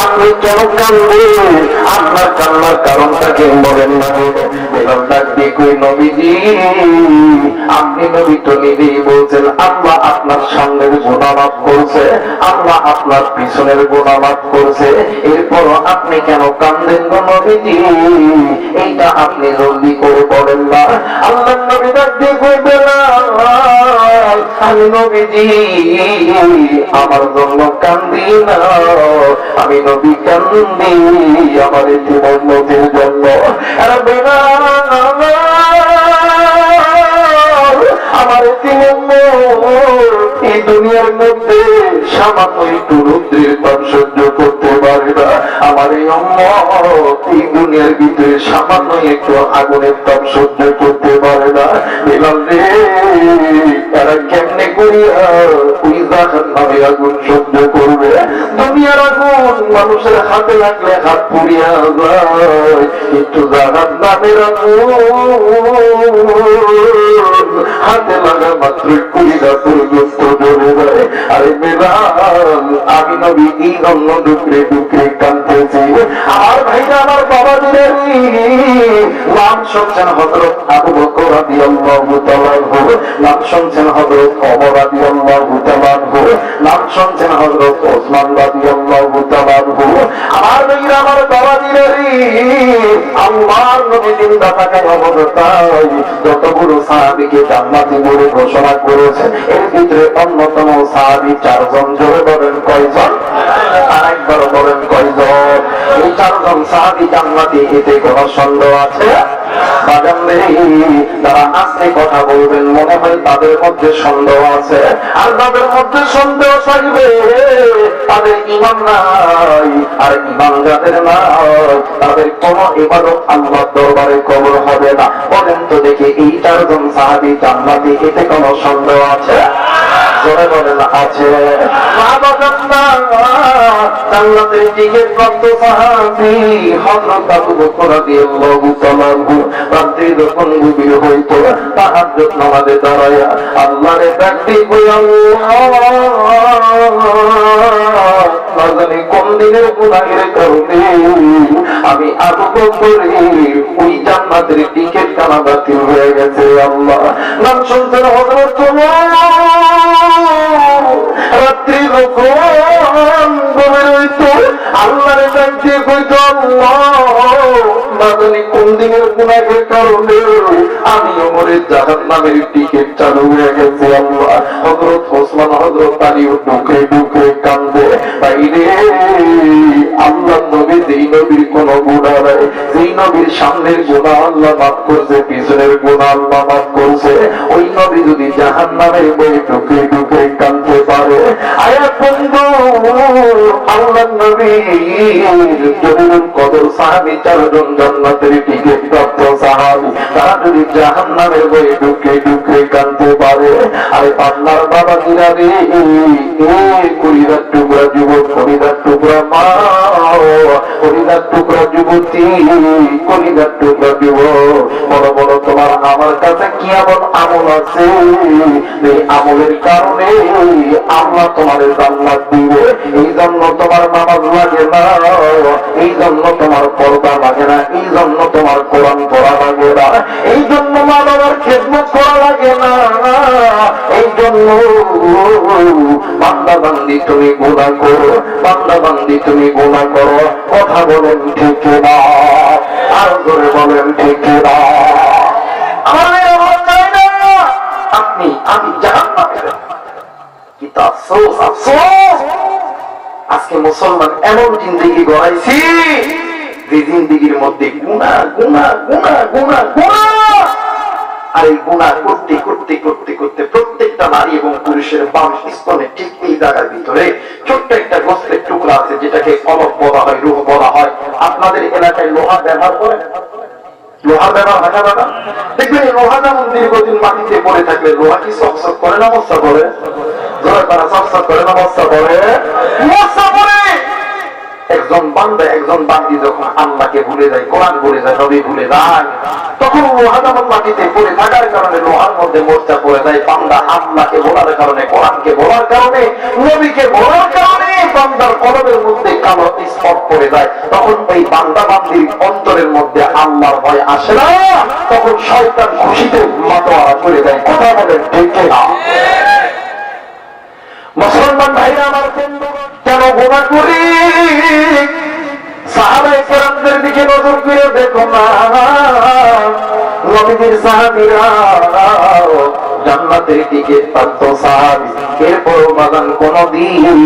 A: আপনি কেন কান্দেন আপনার কান্নার কারণটাকে বলেন না নবীজি আপনি নবী তো নিজেই বলছেন আল্লাহ আপনার সামনের গুনাহ মাফ করছে আল্লাহ আপনার পিছনের গুনাহ মাফ করছে এরপরও আপনি কেন কান্দেন গো নবীজি এইটা আপনি জলদি করে বলেন না আল্লাহ নবী ডাক দিয়ে কইবেন আমি নবীজি আমার জন্য কান্দি না, আমি নবী কান্দি আমার এতিমের জন্য। আমার এই দুনিয়ার মধ্যে সামান্য একটু রৌদ্রের তাপ সহ্য করতে পারে না। আমার এই উম্মত এই দুনিয়ার ভিতরে সামান্য একটু আগুনের তাপ সহ্য করতে পারে না। বিলাল রে, এরা কেমনে করিয়া ওই জাহান্নামের আগুন সহ্য করবে? দুনিয়ার আগুন মানুষের হাতে লাগলে হাত পুড়িয়া যায়, কিন্তু জাহান্নামের আগুন হাতে লাগা মাত্র কুড়িটা পর্যন্ত জ্বলে যায়। আরে বেলাল, আমি নবী এই জন্য ডুকরে ডুকরে কাঁদতেছি। আমার ভাইরা, আমার বাবা দিলেন নাম শুনছেন হযরত আবু বকর রাদিয়াল্লাহু তাআলা আনহু, নাম শুনছেন হযরত ওমর রাদিয়াল্লাহু তাআলা আনহু, নাম শুনছেন হযরত ওসমান রাদিয়াল্লাহু তাআলা আনহু। আমার ভাইরা, আমার বাবা দিলেন আল্লাহর নবী জিন্দা থাকা অবস্থায় যতগুলো সাহাবীকে জান্নাতি বলে ঘোষণা করেছেন, এর ভিতরে অন্যতম সাহাবী চারজন। জোরে বলেন কয়জন? আরেকবার বলেন কয়জন? এই চারজন সাহাবী জান্নাতি, এতে কোনো সন্দেহ আছে? তারা আস্তে কথা বলবেন, মনে হয় তাদের মধ্যে সন্দেহ আছে। আর তাদের মধ্যে সন্দেহ থাকবে, তাদের ঈমান নাই। আর ঈমান যাদের নাই, তাদের কোন ইবাদত আল্লাহর দরবারে কবুল হবে না। বলেন তো দেখি, এই চারজন সাহাবী জান্নাতি, এতে কোনো সন্দেহ আছে? জোরে বলেন আছে। জান্নাতের টিকিট প্রাপ্ত সাহাবী হযরত আবু বকর রাদিয়াল্লাহু তাআলা আনহু রাত্রি যখন গভীর হইত, তাহাজ্জুদ নামাজে দাঁড়ায়া আল্লাহরে ডাকতে কইয়া, আল্লাহ জানি কোন দিনের গুনাহের কারণে আমি আবু বকর ওই জান্নাতের টিকিট কানা বাতিল হয়ে গেছে। আল্লাহ নাম শুনছেন হযরত রাত্রি যখন গভীর হইত, আল্লাহরে ডাকতে কইত, আল্লাহ কোন দিনের গুনাহের কারণে আমি ওমরের জাহান্নামের টিকিট চালু হয়ে গেছে। আল্লাহ হযরত ওসমান, হযরত আলী ঢুকে ঢুকে কান্দে। বাইরে আল্লাহ নবী, যেই নবীর কোন গুনাহ নাই, যেই নবীর সামনের গুনাহ আল্লাহ মাফ করছে, পিছনের গুনাহ আল্লাহ মাফ করছে, ওই নবী যদি জাহান্নামের বই ঢুকে ঢুকে কান্দতে পারে, আয়াত বন্ধু আল্লাহ নবীর জলিলুল কদর সাহাবী চারজন জান্নাতের টিকিট প্রাপ্ত সাহাবী, তারা যদি জাহান্নামের বই ঢুকে ঢুকে কান্দতে পারে, আরে আল্লাহর বাবা দিলারে, কলিজার টুকরা যুবক, কলিজার টুকরা মা, কলিজার টুকরা যুবতী, কলিজার টুকরা যুবক, বড় বড় তোমার আমার কাছে কি এমন আমল আছে, এই আমলের কারণে আল্লাহ তোমার জান্নাত দিবে। এই জন্য তোমার নামাজ লাগে না, এই জন্য তোমার পর্দা লাগে না, এই জন্য তোমার কোরআন পড়া লাগে না, এই জন্য মা বাবার খেদমত করা লাগে না, এই জন্য বান্দা বান্দি তুমি গুনাহ করো, বান্দা বান্দি তুমি গুনাহ করো। কথা বলেন ঠিক না? আর ধরে বলেন ঠিক না? আপনি আমি জাহান্নামে, কিন্তু আফসোস আফসোস, আজকে মুসলমান এমন জিন্দেগি গড়াইছি যে জিন্দেগির মধ্যে গুনাহ গুনাহ গুনাহ গুনাহ গুনাহ। আর এই গুনাহ করতে করতে করতে করতে প্রত্যেকটা নারী এবং পুরুষের বাম স্তনে ঠিক এই জায়গার ভিতরে ছোট্ট একটা গোস্তের টুকরা আছে, যেটাকে কলব বলা হয়, রূহ বলা হয়। আপনাদের এলাকায় লোহা ব্যবহার করে, লোহার ব্যবহার হয় না? দেখবেন লোহা যেমন দীর্ঘদিন মাটিতে পড়ে থাকলে লোহা কি চকচক করে না মশা করে? জোরে তারা চকচক করে না মশা করে? মশা করে। একজন বান্দা, একজন বান্দি যখন আল্লাহকে ভুলে যায়, কোরআন ভুলে যায়, নবী ভুলে যায়, তখন লোহা যেমন মাটিতে পড়ে থাকার কারণে লোহার মধ্যে মোর্চা পড়ে যায়। বান্দা আল্লাহকে বলার কারণে, কোরআনকে বলার কারণে, নবীকে বলার কারণে বান্দার কলবের মধ্যে কালো স্পট পড়ে যায়। তখন ওই বান্দা বান্দির অন্তরের মধ্যে আল্লাহর ভয় আসে না, তখন শয়তান খুশিতে মাতোয়ারা করে দেয়। কথা বলেন ঠিক না? মুসলমান ভাইরা আমার, কেন গুনাহ করি? সাহাবায়ে কেরামদের দিকে নজর করে দেখো না, নবীর সাহাবীরা জান্নাতের দিকে তাকতো সাহাবী। এরপরও বাগান কোনদিন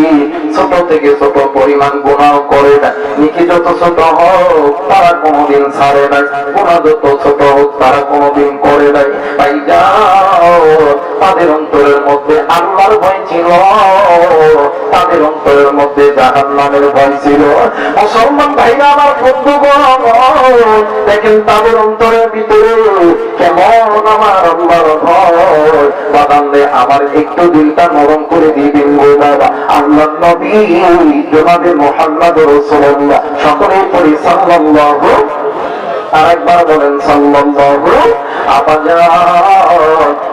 A: ছোট থেকে ছোট পরিমাণ গুনাহ করে না। নেকি যত ছোট হোক তারা কোনদিন ছাড়ে না, গুনাহ যত ছোট হোক তারা কোনদিন করে নাই। তাই যাও, তাদের অন্তরের মধ্যে আল্লাহর ভয় ছিল, তাদের অন্তরের মধ্যে জাহান্নামের ভয় ছিল। মুসলমান ভাইরা আমার বন্ধুগণ, দেখেন তাদের অন্তরের ভিতরে কেমন আমার আল্লাহর ভয়। বাদামে আমার একটু দিলটা নরম করে দিবেন গো বাবা। আল্লাহর নবী জনাবে মুহাম্মদ রাসূলুল্লাহ, সকলেই পড়ি সাল্লাল্লাহু, আরেকবার বলেন সাল্লাল্লাহু।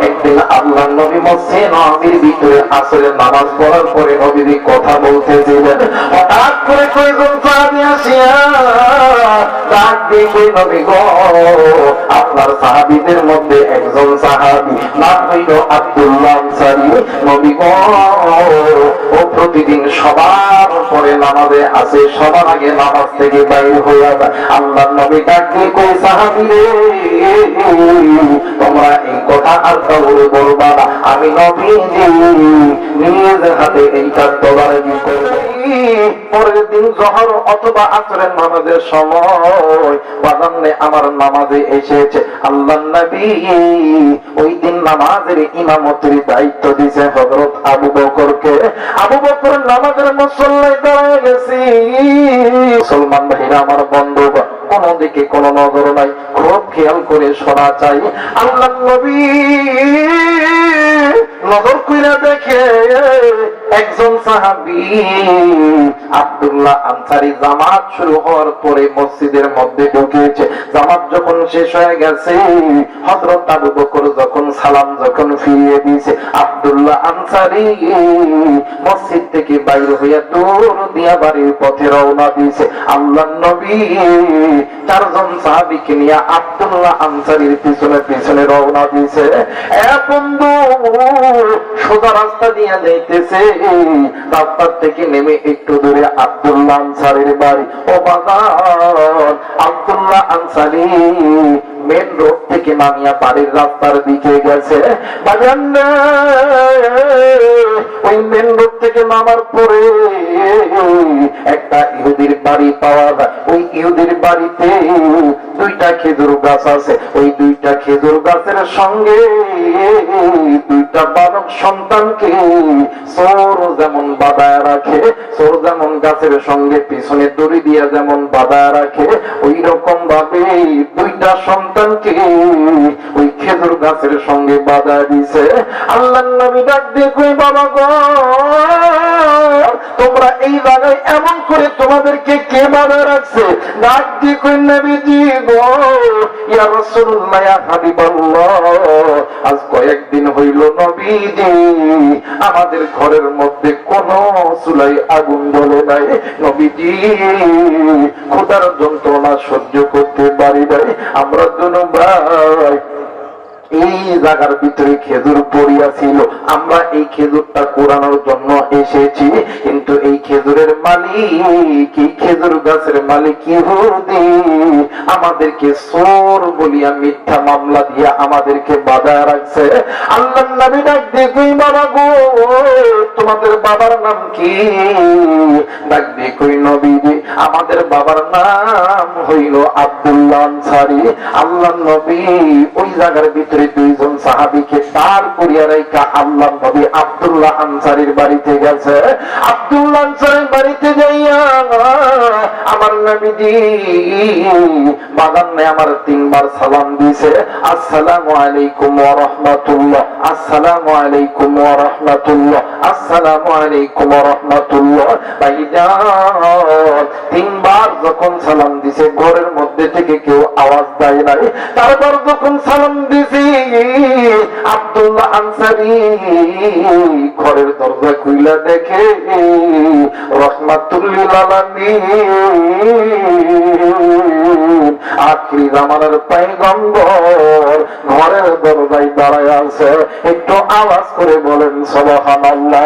A: একদিন আল্লাহর নবী মসজিদে নববীর ভিতরে আসরের নামাজ পড়ার পরে নবীজি কথা বলতেছিলেন। হঠাৎ করে কয়েকজন সাহাবী আসিয়া ডাক দিয়ে কই, নবী গো, আপনার সাহাবীদের মধ্যে একজন সাহাবী নাম হইল আব্দুল্লাহ আনসারী। নবী গো, ও প্রতিদিন সবার পরে নামাজে আসে, সবার আগে নামাজ থেকে বাইর হয়ে যায়। আল্লাহর নবী ডাক দিয়ে কই, সাহাবী রে, তোমরা এই কথা আর কাউকে বলবা না, আমি নবীজি নিজ হাতে এইটা তদারকি করব। পরের দিন জোহর অথবা আসরের নামাজের সময় বাজানে আমার নামাজে এসেছে আল্লাহর নবী। ওই দিন নামাজের ইমামতির দায়িত্ব দিয়েছে হযরত আবু বকরকে। আবু বকর নামাজের মুসল্লায় দাঁড়িয়ে গেছি। মুসলমান ভাইরা আমার বন্ধুগণ, কোন দিকে কোন নজর নাই, খুব খেয়াল করে শোনা চাই। আল্লাহর নবী নজর কইরা দেখে একজন সাহাবী আব্দুল্লাহ আনসারী জামাত শুরু হওয়ার পরে মসজিদের মধ্যে ঢুকেছে। জামাত যখন শেষ হয়ে গেছে, হযরত আবু বকর যখন সালাম ফিরিয়ে দিয়েছে, আব্দুল্লাহ আনসারী মসজিদ থেকে বাইর হইয়া দৌড় দিয়া বাড়ির পথে রওনা দিয়েছে। আল্লাহর নবী চারজন সাহাবীকে নিয়ে আব্দুল্লাহ আনসারীর পিছনে পিছনে রওনা দিয়েছে। বন্ধু, সোজা রাস্তা দিয়ে যাইতেছে, রাস্তার থেকে নেমে একটু দূরে আব্দুল্লাহ আনসারীর বাড়ি। ও বাজার, আব্দুল্লাহ আনসারী মেন রোড থেকে নামিয়া বাড়ির রাস্তার দিকে গেছে। বাজার ওই মেন রোড থেকে নামার পরে একটা ইহুদির বাড়ি পাওয়া যায়। ওই ইহুদির বাড়িতে দুইটা খেজুর গাছ আছে। ওই দুইটা খেজুর গাছের সঙ্গে দুইটা বালক সন্তানকে চোর যেমন বাঁধায় রাখে, চোর যেমন গাছের সঙ্গে পিছনে দড়ি দিয়া যেমন বাঁধায় রাখে, ওই রকম ভাবে দুইটা সন্তানকে ওই খেজুর গাছের সঙ্গে বাঁধায় দিছে। আল্লাহর নবী ডাক দিয়ে কই, বাবা গো, তোমরা এই জায়গায় এমন করে তোমাদেরকে কে বাঁধায় রাখছে? ডাক দিয়ে কই, নবীজি গো, ইয়া রাসূলুল্লাহ, ইয়া হাবিবাল্লাহ, আজ কয়েকদিন হইল নবীজি আমাদের ঘরের মধ্যে কোন চুলাই আগুন জ্বলে নাই। নবীজি ক্ষুধার যন্ত্রণা সহ্য করতে পারি নাই। আমরা দুনো ভাই এই জায়গার ভিতরে খেজুর পড়িয়া ছিল, আমরা এই খেজুরটা কুড়ানোর জন্য এসেছি, কিন্তু এই খেজুরের মালিক, এই খেজুর গাছের মালিক ইহুদি আমাদেরকে চোর বলিয়া মিথ্যা মামলা দিয়া আমাদেরকে বাঁধায় রাখছে। আল্লাহর নবী ডাক দিয়ে কই, বাবা গো, তোমাদের বাবার নাম কি? ডাক দিয়ে কই, নবীজি আমাদের বাবার নাম হইল আব্দুল্লাহ আনসারী। আল্লাহর নবী ওই জায়গার ভিতরে দুইজন সাহাবীকে তার করিয়া রাইখা আল্লাহর নবী আব্দুল্লাহ আনসারীর বাড়িতে গেছে। আব্দুল্লাহ আনসারীর বাড়িতে যাইয়া আমার নবীজি বাগানে আমার তিনবার সালাম দিয়েছে, আসসালামু আলাইকুম ওয়া রাহমাতুল্লাহ, আসসালামু আলাইকুম ওয়া রাহমাতুল্লাহ, আসসালামু আলাইকুম ওয়া রাহমাতুল্লাহ। ভাইজান তিনবার যখন সালাম দিছে, ঘরের মধ্যে থেকে কেউ আওয়াজ দেয় নাই। তারপর যখন সালাম দিছি, আব্দুল্লাহ আনসারী ঘরের দরজা খুইলা দেখে রহমাতুল আলামিন আখিরি জামানার পয়গম্বর ঘরের দরজায় দাঁড়ায় আছে। একটু আওয়াজ করে বলেন সুবহানাল্লাহ।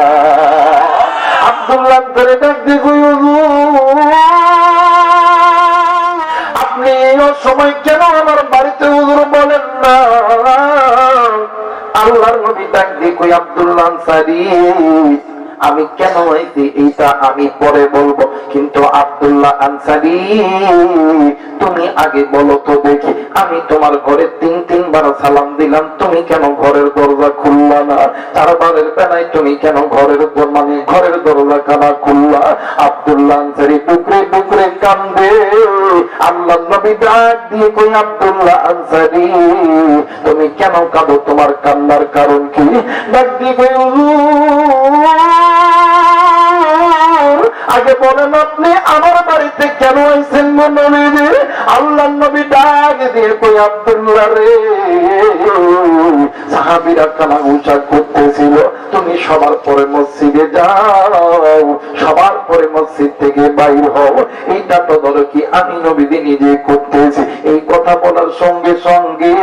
A: আব্দুল্লাহ আনসারী ডাক দিয়ে কই, আপনি এই সময় কেন আমার বাড়িতে হুজুর বলেন না? আল্লাহর নবী কই আব্দুল্লাহ আনসারী আমি কেন আইছি এইটা আমি পরে বলবো, কিন্তু আব্দুল্লাহ আনসারী তুমি আগে বলো তো দেখি, আমি তোমার ঘরে 3-3 বার সালাম দিলাম, তুমি কেন ঘরের দরজা খুললা না? 4বারের বেলায় তুমি কেন ঘরের দরজা কানা খুললা? আব্দুল্লাহ আনসারী বুকরে বুকরে কান্দে। আল্লাহর নবী ডাক দিয়ে কই আব্দুল্লাহ আনসারী তুমি কেন কাঁদো, তোমার কান্নার কারণ কি? ডাক দিয়ে কই আগে বলেন আপনি আমার বাড়িতে কেন আইছেন নবী? আল্লাহর নবী ডাক দিয়ে কই আব্দুল্লাহ রে, সাহাবীরা কানা উঁচা করতেছিল, তুমি সবার পরে মসজিদে যাও, সবার পরে মসজিদ থেকে বাইর হও, এইটা তো ধরো কি আমি নবীজি নিজে করতেছি। এই কথা বলার সঙ্গে সঙ্গে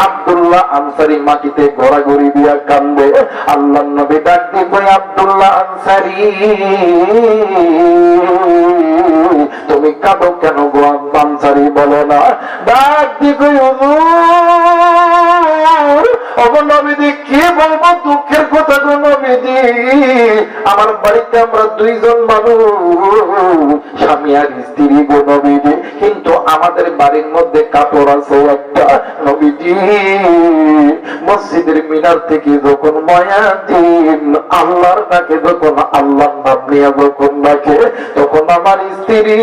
A: আব্দুল্লাহ আনসারী মাটিতে ঘোরাঘুরি দিয়া কান্দে। আল্লাহর নবী ডাক দিয়ে কই আব্দুল্লাহ আনসারী তুমি কাঁদো কেন গো আনসারী বলো না? ডাক দিয়ে কই নবীজি কি বলবো দুঃখের কথা গো নবীজি, আমার বাড়িতে আমরা 2জন মানুষ, স্বামী আর স্ত্রী গো নবীজি, কিন্তু আমাদের বাড়ির মধ্যে কাপড় আছে একটা নবীজি। মসজিদের মিনার থেকে যখন মুয়াজ্জিন আল্লাহর ডাকে, যখন আল্লাহর নাম নিয়ে যখন ডাকে, তখন আমার স্ত্রী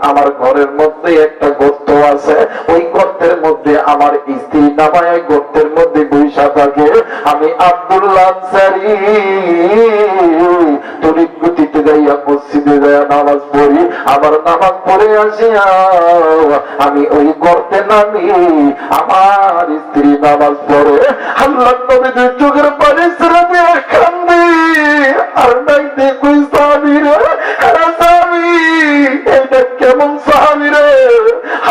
A: আমার ঘরের মধ্যে একটা গর্ত আছে, ওই গর্তের মধ্যে আমার স্ত্রী নামায় গর্তের মধ্যে বৈশা থাকে। আমি আব্দুল্লাহ আনসারী তড়িৎ গতিতে যাইয়া মসজিদে যাইয়া নামাজ পড়ি, আবার নামাজ পড়ে আসিয়া আমি ওই গর্তে নামি, আমার স্ত্রী নামাজ পড়ে। আল্লাহর নবী দুই চোখের পানি ছেড়ে দিয়ে কান্দি আর ডাক দিয়ে কই সাহাবী রে, সাহাবী এইটা কেমন সাহাবী রে?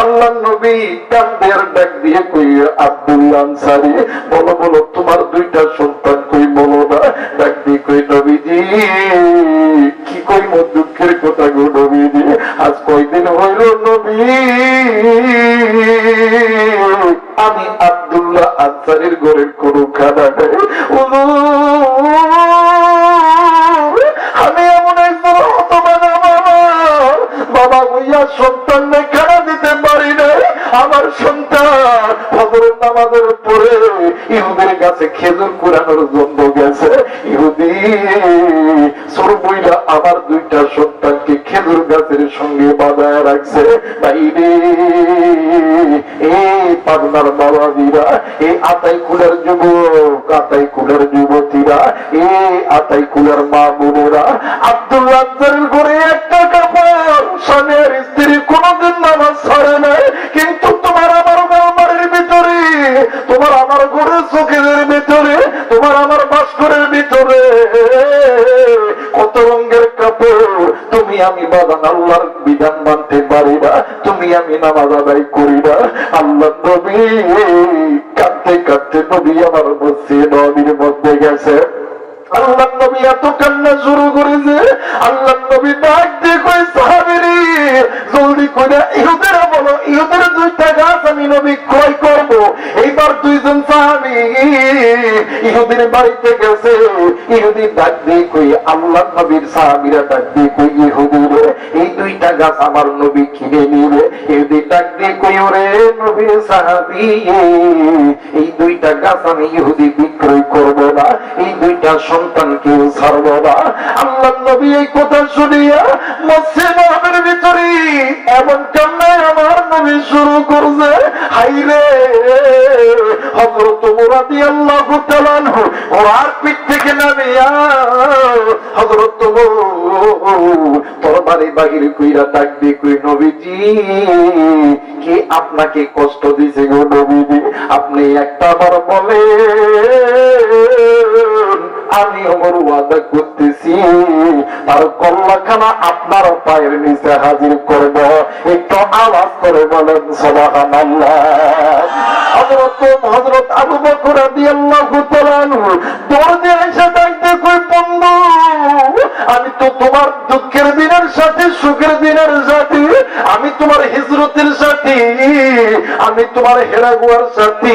A: আল্লাহর নবী কান্দে আর ডাক দিয়ে কই আব্দুল্লাহ আনসারী বলো বলো তোমার 2টা সন্তান কই বলো না? ডাক দিয়ে কই নবীজি কি কই মোর দুঃখের কথা গো নবীজি, আজ কয়দিন হইল নবী আমি আব্দুল্লাহ আনসারীর ঘরের কোনো খানা নেই। আমি এমন একজন হতভাগা বাবা হইয়া সন্তান খানা দিতে পারি না। আমার সন্তান ফজরের নামাজের পরে ইহুদের কাছে খেজুর কুড়ানোর জন্য গেছে, ইহুদি সর বইলা আমার 2টা সন্তানকে খেজুর গাছের সঙ্গে বাঁধায় রাখছে। বাইরে এই পাবনার বাবাজিরা, এই আতাইকুলার যুবক, আতাইকুলার যুবতীরা, এই আতাইকুলার মা বোনেরা, আব্দুল্লাহ আনসারীর ঘরে একটা কাপড় স্বামী আর স্ত্রী কোনদিন নামাজ ছাড়ে নাই, কিন্তু তোমার আমার বাড়ির ভিতরে, তোমার আমার ঘরের চোখের ভিতরে, তোমার আমার বাস্করের ভিতরে কত রঙের কাপড়, তুমি আমি বাদান আল্লাহর বিধান মানতে পারি না, তুমি আমি নামাজ আদায় করি না। আল্লাহ নবী কাঁদতে কাঁদতে নবী আমার মসজিদে নববীর মধ্যে গেছে। আল্লাহ নবী এত কান্না শুরু করেছে, আল্লাহ নবী ডাক দিয়ে কই সাহাবীরে জলদি করে ইহুদেরা বলো, ইহুদের 2টা গাছ আমি নবী ক্রয় করব। এইবার 2জন সাহাবী ইহুদির বাড়িতে গেছে, ইহুদি ডাক দিয়ে কই আল্লাহ নবীর সাহাবীরা ডাক দিয়ে কই ইহুদিরে এই 2টা গাছ আমার নবী কিনে নিবে। ইহুদি ডাক দিয়ে কই ওরে নবীর সাহাবী এই 2টা গাছ আমি ইহুদি বিক্রয় করব না, এই 2টা সন্তানকে ছাড়ব না। আল্লাহ নবী এই কথা শুনিয়া মসজিদ নববীর ভিতরে এমন কান্নায় আমার নবী শুরু করছে, হাইরে হযরত ওমর রাদিয়াল্লাহু তাআলা আনহু ওর পিঠ থেকে নামিয়া হযরত তরবারি বাহির কইরা ডাক দিয়ে কই নবীজি কে আপনাকে কষ্ট দিয়েছে গো নবীজি, আপনি একটা বার বলেন, আমি ওমর ওয়াদা করতেছি তার কল্লাখানা আপনার পায়ের নিচে হাজির করব। একটু আওয়াজ করে বলেন সুবহানাল্লাহ। হযরত আবু বকর রাদিয়াল্লাহু তাআলা আনহু দরজে এসে ডাকতে কই বন্ধু আমি তো তোমার দুঃখের দিনের সাথে সুখের দিনের সাথে, আমি তোমার হিজরতের সাথে, আমি তোমার হেরা গোয়ার সাথে,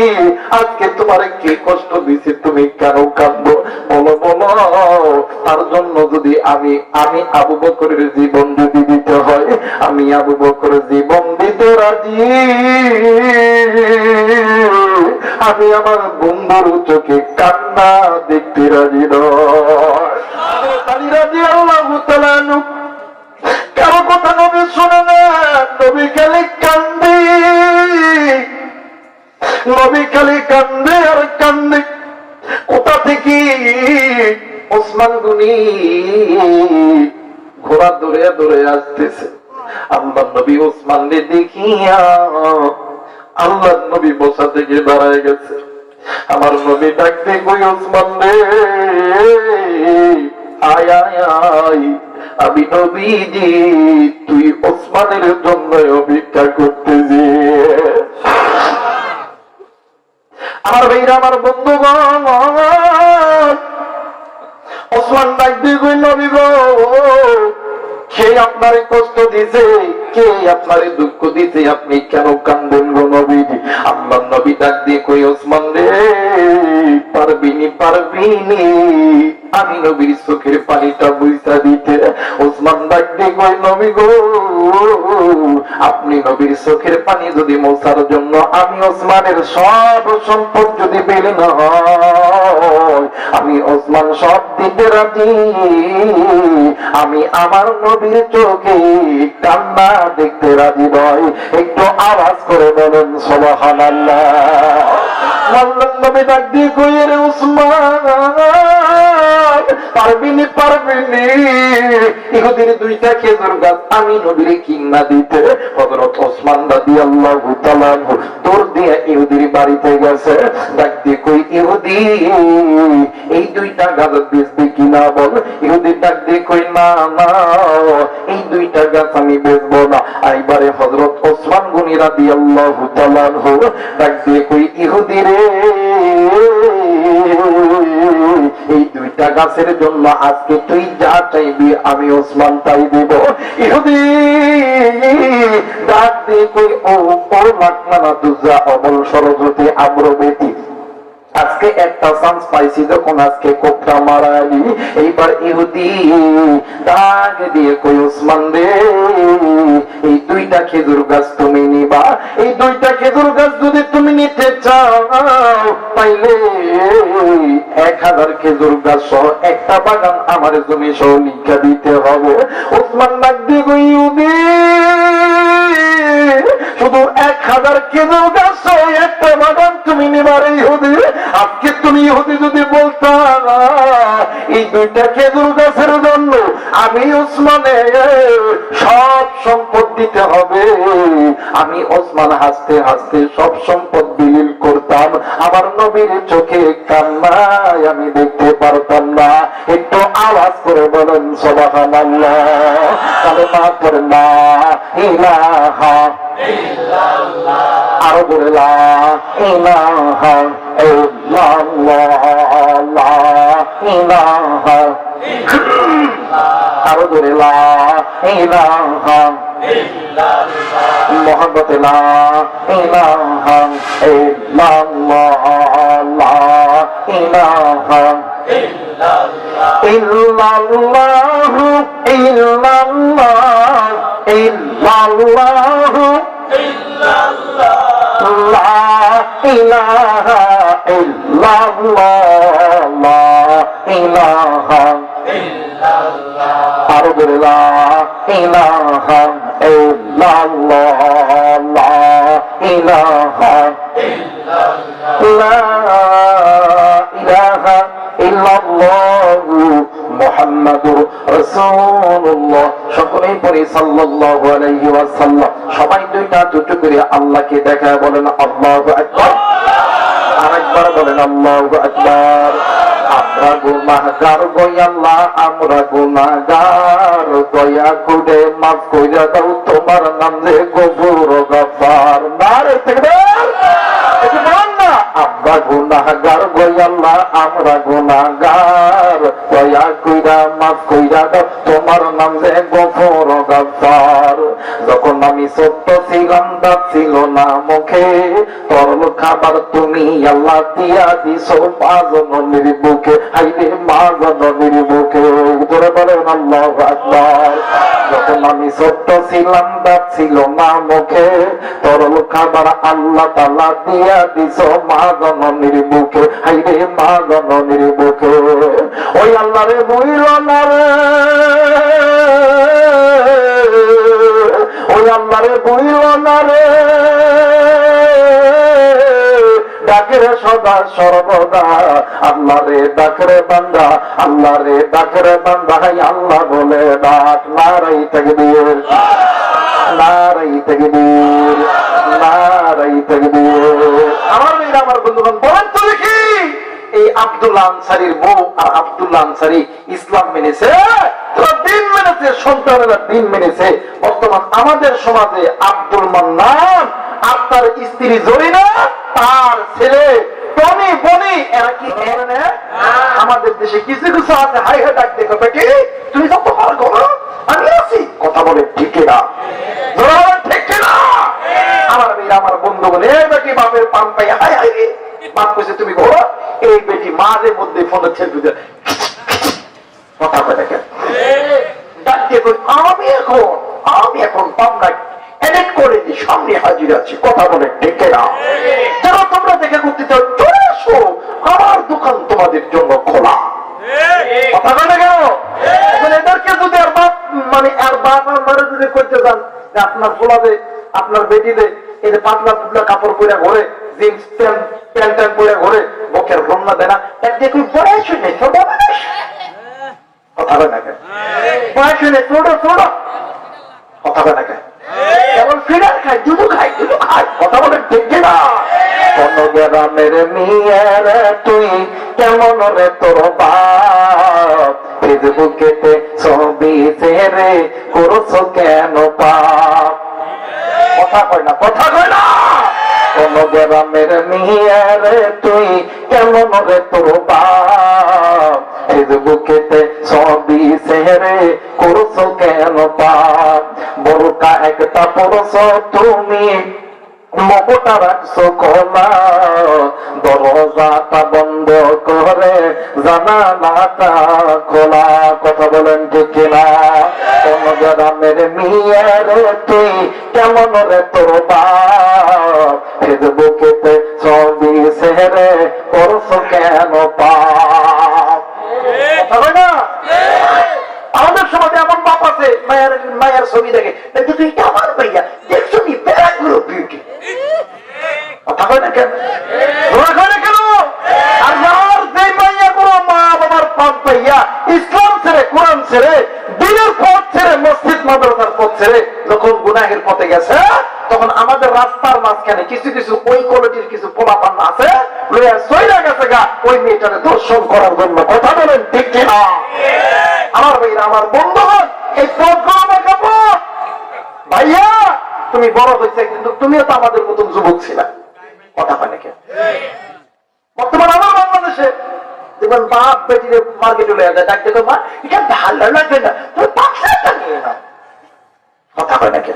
A: আজকে তোমার কে কষ্ট দিয়েছে তুমি কেন কাঁদবো? বলো বলো, তার জন্য যদি আমি আবু বকরের জীবন যদি দিতে হয়, আমি আবু বকরের জীবন দিতে রাজি। আমি আমার বন্ধুর চোখে কান্না দেখতে রাজি নয়। কারো কথা নবী শোনে না, নবী খালি কান্দে, নবী খালি কান্দে আর কান্দে। কোথা থেকে ওসমান গনি ঘোড়া দৌড়ে দৌড়ে আসতেছে। আল্লাহ নবী ওসমানকে দেখিয়া আল্লাহ নবী বসা থেকে দাঁড়ায় গেছে। আমার নবী ডাকতে কই, ওসমান রে আয় আয় আয়, আমি নবীজি তুই ওসমানের জন্য অপেক্ষা করতেছি। আমার ভাইরা, আমার বন্ধুগণ, ওসমান ডাকতে কই, নবী গো, কে আপনারে কষ্ট দিছে, কে আপনারে দুঃখ দিছে, আপনি কেন কান্দেন গো নবীজি? আল্লাহ নবী ডাক দিয়ে কই, ওসমান রে পারবিনি পারবিনি আমি নবীর চোখের পানিটা বুঝা দিতে। ওসমান ডাক দিয়ে কই, নবী গো, আপনি নবীর চোখের পানি যদি মোছার জন্য আমি ওসমানের সব সম্পদ যদি পেলে না হয়, আমি ওসমান সব দিতে রাজি। আমি আমার নবীর চোখে কান্না দেখতে রাজি নয়। একটু আওয়াজ করে বলেন সুবহানাল্লাহ। আল্লাহর নবী ডাক দিয়ে কই, রে ওসমান, পারবিনি পারবিনি ইহুদির দুইটা খেজুর গাছ আমি নবীর কিনা দিতে। হযরত ওসমান রাদিয়াল্লাহু তাআলা তোর দিয়ে ইহুদির বাড়িতে গেছে। ডাক দিয়ে কই, ইহুদি এই দুইটা গাছ বেচবে কিনা বল। ইহুদি ডাক দিয়ে কই, না না এই দুইটা গাছ আমি বেচবো না। এইবারে হযরত ওসমান গনি রাদিয়াল্লাহু তাআলা ডাক দিয়ে কই, ইহুদি রে এই দুইটা গাছের জন্য আজকে তুই যা চাইবি আমি ওসমান তাই দেব। ইহুদি ডাক দিয়ে কই, ও লাকমানা দুজা অমল সরস্বতী আম্রবেতি, আজকে একটা চান্স পাইছি যখন আজকে কোপটা মারালি। এইবার ইহুদি ডাক দিয়ে কই, ওসমান রে এই দুইটা খেজুর গাছ তুমি নিবা। এই দুইটা খেজুর গাছ যদি তুমি নিতে চাও তাইলে 1000 খেজুর গাছ সহ একটা বাগান আমার জমি সহ লিখা দিতে হবে। ওসমান ডাক দিয়ে কই, ইহুদি শুধু 1000 খেজুর গাছ সহ একটা বাগান তুমি নিবার ইহুদি? আজকে তুমি ইহুদি যদি বলতা এই দুইটা খেজুর গাছের জন্য আমি ওসমানের সব সম্পদ দিতে হবে, আমি ওসমান হাসতে হাসতে সব সম্পদ বিলীন করতাম, আমার নবীর চোখে কান্নায় আমি দেখতে পারতাম না। একটু আওয়াজ করে বলেন সুবহানাল্লাহ। কালেমা পড়েন লা ইলাহা ইল্লাল্লাহ, আরো বলে লা ইলাহা ইল্লাল্লাহ, লা ইলাহা ইল্লাল্লাহ, আরো বলে লা ইলাহা ইল্লাল্লাহ, মুহাম্মদ লা ইলাহা ইল্লাল্লাহ, লা ইলাহা ইল্লাল্লাহ, ইল্লাল্লাহু ইল্লাল্লাহ, ইল্লাল্লাহু ইল্লাল্লাহ, লা ইলাহা ইল্লাল্লাহ, লা ইলাহা ইল্লাল্লাহ, আর বলে লা ইলাহা ইল্লাল্লাহ, লা ইলাহা ইল্লাল্লাহ, লা ইলাহা ইল্লাল্লাহ মুহাম্মাদুর রাসূলুল্লাহ। সকলেই পড়ি সাল্লাল্লাহু আলাইহি ওয়াসাল্লাম। সবাই দুইটা দুটো করে আল্লাহকে দেখায় বলেন আল্লাহু আকবার। আরেকবার বলেন আল্লাহু আকবার। আমরা গুনাহগার গো আল্লাহ, আমরা গুনাহগার, দয়া করে মাফ কইরা দাও, তোমার নাম যে গফুর গফার। নারে তাকবীর। এটা বল না, আমরা গুনাহগার গো ওই আল্লাহ আমরা গুনাহগার, দয়া কইরা মাফ কইরা দাও, তোমার নাম যে গফুর গাফফার। যখন আমি ছোট্ট ছিলাম, দাঁত ছিল না মুখে, তরল খাবার তুমি আল্লাহ দিয়া দিছো মা জননীর বুকে, হাইরে মা জননীর বুকে। ধরে বলেন আল্লাহু আকবার। যখন আমি ছোট্ট ছিলাম, দাঁত ছিল না মুখে, তরল খাবার আল্লাহ তাআলা দিয়া দিছো মা জননীর বুকে, হাইরে মা জননীর বুকে। ওই আল্লাহরে বইল না রে, ওই আল্লাহরে বইল না রে, ডাকরে সদা সর্বদা আল্লাহরে ডাকরে বান্দা, আল্লাহরে ডাকরে বান্দা, হাই আল্লাহ বলে ডাক। নারাই তাকবীর, নারাই তাকবীর, নারাই তাকবীর। আমার বন্ধুগণ বলেন তো দেখি, এই আব্দুল্লাহ আনসারীর বউ আর আব্দুল্লাহ আনসারী ইসলাম মেনেছে, দিন মেনেছে, সন্তানেরা দিন মেনেছে। বর্তমান আমাদের সমাজে আব্দুল মান্নান আর তার স্ত্রী জরিনা, তার ছেলে টনি বনি, এরা কি আমাদের দেশে কিছু কিছু আছে, হাই হাই ডাক দেখো বেটি তুমি যত পার করো আমি আছি। কথা বলে ঠিক না? ঠিক না? আমার আমার বন্ধু বলে এই বেটি বাপের পান পাই, হাই হাই রে বাপ কইছে তুমি ঘোরো, এই বেটি মাঝে মধ্যে ফোনের ছেলে কথা বলে দেখেন ডাক দিয়ে আমি এখন পাবনা এডিট করে দিই, সামনে হাজির আছি। কথা বলে ডেকে না? যারা তোমরা দেখে করতে চাও চলে আসো, আমার দোকান তোমাদের জন্য খোলা। কথা বলে কেন? এখন এদেরকে যদি আর বাপ মানে আর বাপ আর মারে যদি করতে চান যে আপনার ফোলাবে আপনার বেটিতে এই যে পাতলা পুতলা কাপড় পরে ঘরে, জিন্স প্যান্ট ট্যান্ট পরে ঘরে, বকের রন্না দেয় না, একদিকে তুই বয়স নেই, ছোট মানুষ। কথা বলে না কেন? বয়স নেই, ছোট ছোট। কথা বলে না কেন? কেবল ফিরার খায়, দুধু খায়, দুধু খায়। কথা বলে দেখে না? কোন গ্রামের মেয়ের তুই কেমন রে তোর বাপ, ফেসবুকেতে ছবি ছেড়ে করছো কেন পাপ? কথা কয় না, কথা কয় না? কোন গ্রামের মেয়ের তুই কেমন রে তোর বাপ, ফেসবুকেতে ছবি ছেড়ে করছো কেন পাপ? বোরকা একটা পরছো তুমি, মুখটা রাখছো খোলা, দরজাটা বন্ধ করে জানালাটা খোলা। কথা বলেন ঠিক কিনা? কোন গ্রামের মেয়ের তুই কেমন রে তোর বাপ, ফেসবুকেতে ছবি ছেড়ে করছো কেন পাপ? কথা বলে না? আমাদের সমাজে এমন বাপ আছে, মায়ের ছবি দেখে তুই আমার ভাইয়া দেখছো নি প্যারাগুলো বিউটি। কথা কয় না কেন? কেন? আর যার যে মাইয়া গুলো মা বাবার পাপ পাইয়া ইসলাম ছেড়ে, কোরআন ছেড়ে, দিনের পথ ছেড়ে, মসজিদ মাদ্রাসার পথ ছেড়ে যখন গুনাহের পথে গেছে, তখন আমাদের রাস্তার মাঝখানে কিছু কিছু ওই কোয়ালিটির কিছু পোলাপান আছে, সইরা গেছে গা ওই মেয়েটাকে দর্শন করার জন্য। কথা বলেন ঠিক কিনা? আমার ভাইরা, আমার বন্ধুগণ, এই পথগুলো আমাকে পথ ভাইয়া তুমি বড় হয়েছে, কিন্তু তুমিও তো আমাদের মতন যুবক ছিল। কথা হয় নাকি? বর্তমান আমার বাংলাদেশে দেখবেন বাপ বেটিরে মার্কেটে লয়ে যায়, ডাকতে তো মা এটা ভালো লাগবে না, তুমি পাঁচটা নিয়ে নাও। কথা হয় নাকি?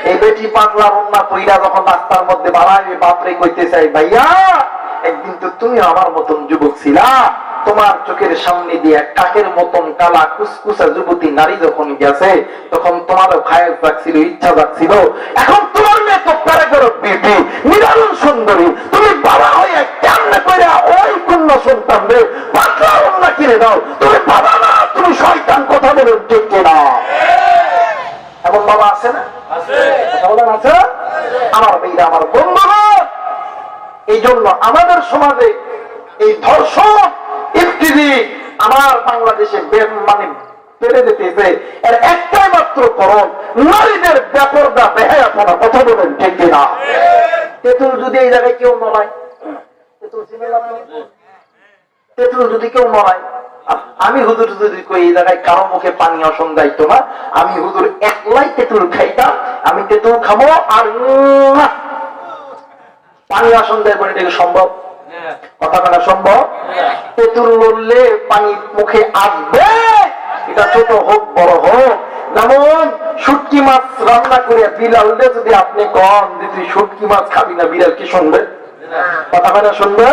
A: এই বেটি পাগলা রন্না পইরা যখন রাস্তার মধ্যে বাড়ায়, বাপরে কইতে চাই ভাইয়া একদিন তো তুমি আমার মতন যুবক ছিলা, তোমার চোখের সামনে দিয়ে কাকের মতন কালা কুসকুসা যুবতী নারী যখন গেছে, তখন তোমারও খায়ের জাগছিল, ইচ্ছা জাগছিল। এখন তোমার মেয়ে তো প্যারাগর বিউটি, নিরারুণ সুন্দরী, তুমি বাবা হয়ে কেমনে করে ওই কন্যা সন্তানদের পাতলা রন্না কিনে দাও? তুমি বাবা না, তুমি শয়তান। কথা বলুন ঠিক কিনা? এমন বাবা আছে না? আছে। আমার মেয়েরা, আমার বন্ধুগণ, এই জন্য আমাদের সমাজে এই ধর্ষণ ইফতিজি আমার বাংলাদেশে মানে বেড়ে যেতেছে। এর একটাই মাত্র করণ, নারীদের ব্যাপারটা বেহায়াপনা। কথা বলেন ঠিক কিনা? তেঁতুল যদি এই জায়গায় কেউ নড়ায়, তেঁতুল যদি কেউ নড়ায়, আমি হুজুর যদি কই এই জায়গায় কারো মুখে পানি আসন যাইতো না, আমি হুজুর একলাই তেঁতুল খাইতাম, আমি তেঁতুল খাবো আর পানি আসন দেয় বলে এটা সম্ভব? কথা বলা সম্ভব? তেঁতুল লড়লে পানি মুখে আসবে, এটা ছোট হোক বড় হোক। যেমন শুটকি মাছ রান্না করে বিড়ালকে যদি আপনি কন দিদি শুটকি মাছ খাবি না, বিড়াল কি শুনবে? কথা বলা শুনবে?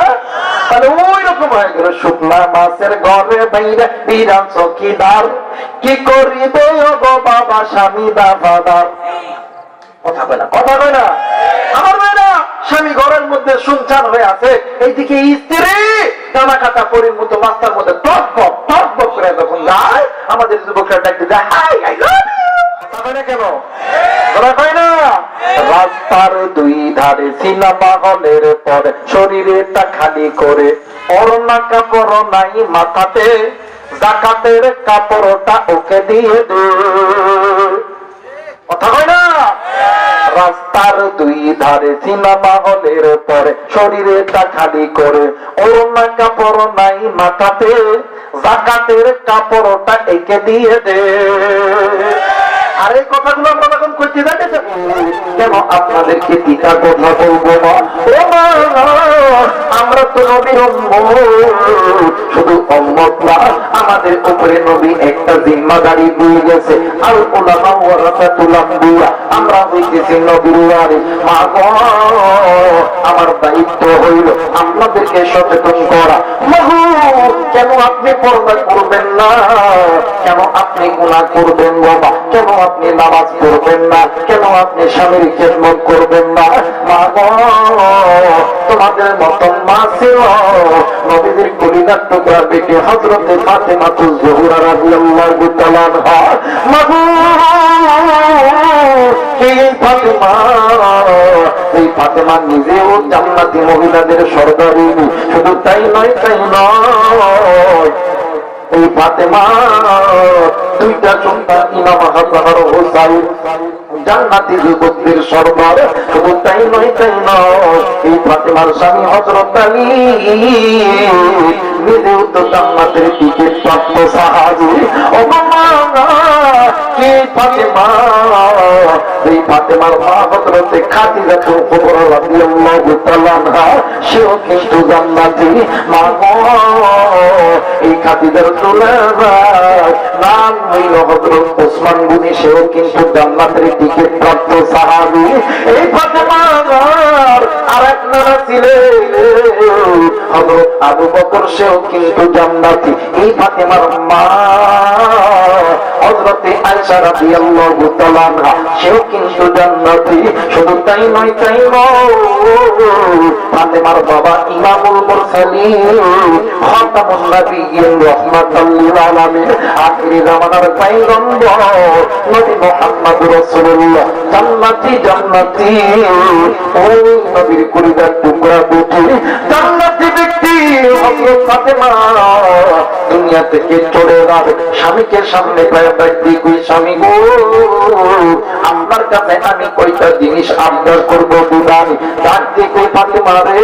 A: তাহলে ওই রকম হয়ে গেল, শুকনা মাছের ঘরে বাইরে বিড়াল চৌকিদার, কি করিবে গো বাবা স্বামী দাদাদার। কথা বলে না, কথা বলে না আমার মেয়েরা। স্বামী ঘরের মধ্যে শুনছান হয়ে আছে, এইদিকে স্ত্রী জামা কাটা পরির মতো রাস্তার মধ্যে টক বক করে যখন যায়, আমাদের যুবকরা ডাকতে যায় হাই আই লাভ ইউ। কথা বলে কেন? কথা কয় না। রাস্তার দুই ধারে সিনেমা হলের পরে শরীরেটা খালি করে, অরনা কাপড় নাই মাথাতে, জাকাতের কাপড়টা ওকে দিয়ে দে। কথা কয় না। রাস্তার দুই ধারে সিনেমা হলের পরে শরীরেটা খালি করে, ওরনা কাপড় নাই মাথাতে, জাকাতের কাপড়টা একে দিয়ে দে। আর এই কথাগুলো আমরা যখন করতে যাই কেন আপনাদেরকে পিতা কথা বলবো না? আমরা তো নবীর শুধু উম্মত না, আমাদের উপরে নবী একটা জিম্মাদারি দিয়ে গেছে। আল উলামা ওয়ারাসাতুল আমবিয়া, আমরা হইতেছি নবীর ওয়ারিস। মা গো, আমার দায়িত্ব হইল আপনাদেরকে সচেতন করা। মাগো, কেন আপনি পর্দা করবেন না? কেন আপনি গুনাহ করবেন বাবা? কেন আপনি নামাজ পড়বেন না? কেন আপনি স্বামীর খেদমত করবেন না? মা গো, তোমাদের মতন মা ছিল নবীদের কলিজার টুকরা বেটি হযরতে ফাতেমা জোহরা রাদিয়াল্লাহু তাআলা আনহা। মা গো, এই ফাতেমা, এই ফাতেমা নিজেও জান্নাতি মহিলাদের সর্দারি। শুধু তাই নয়, তাই নয়, এই ফাতেমা দুইটা সন্তান ইমাম হাসান আর হুসাইন জান্নাতি যুবকদের সর্দার। শুধু তাই নয়, তাই নয়, এই ফাতেমার স্বামী হযরত আলী নিজেও তো জান্নাতের টিকিট প্রাপ্ত সাহাবী। ও মা, এই ফাতেমা, এই ফাতেমার মা হযরতে খাদিজাতুল কুবরা রাদিয়াল্লাহু তাআলা আনহা, সেও কিন্তু জান্নাতি। মা গো, এই খাদিজার নাম হইল হযরত ওসমান গনি, সেও কিন্তু জান্নাতের টিকিট প্রাপ্ত সাহাবী। এই ফাতেমার আরেক নানা ছিলেন হযরত আবু বকর, সেও কিন্তু জান্নাতি। এই ফাতেমার মা হযরতে আয়েশা রাদিয়াল্লাহু তাআলা আনহা, সেও কিন্তু জান্নাতি। শুধু তাই নয়, তাই নয়, ফাতেমার বাবা ইমামুল মুরসালিন খাতামুন নবিয়্যিন রাহমাতাল লিল আলামিন, আখিরি জামানার পয়গম্বর নবী মুহাম্মদ রাসূলুল্লাহ জান্নাতি, জান্নাতি। ওই নবীর কলিজার টুকরা বেটি জান্নাতি ব্যক্তি হযরত ফাতেমা দুনিয়া থেকে চলে যাবে, স্বামীকে সামনে পায় ব্যক্তি, কই স্বামী গো, আপনার কাছে আমি কয়টা জিনিস আবদার করবো দিবানি। ডাক দিয়ে কই ফাতেমা রে,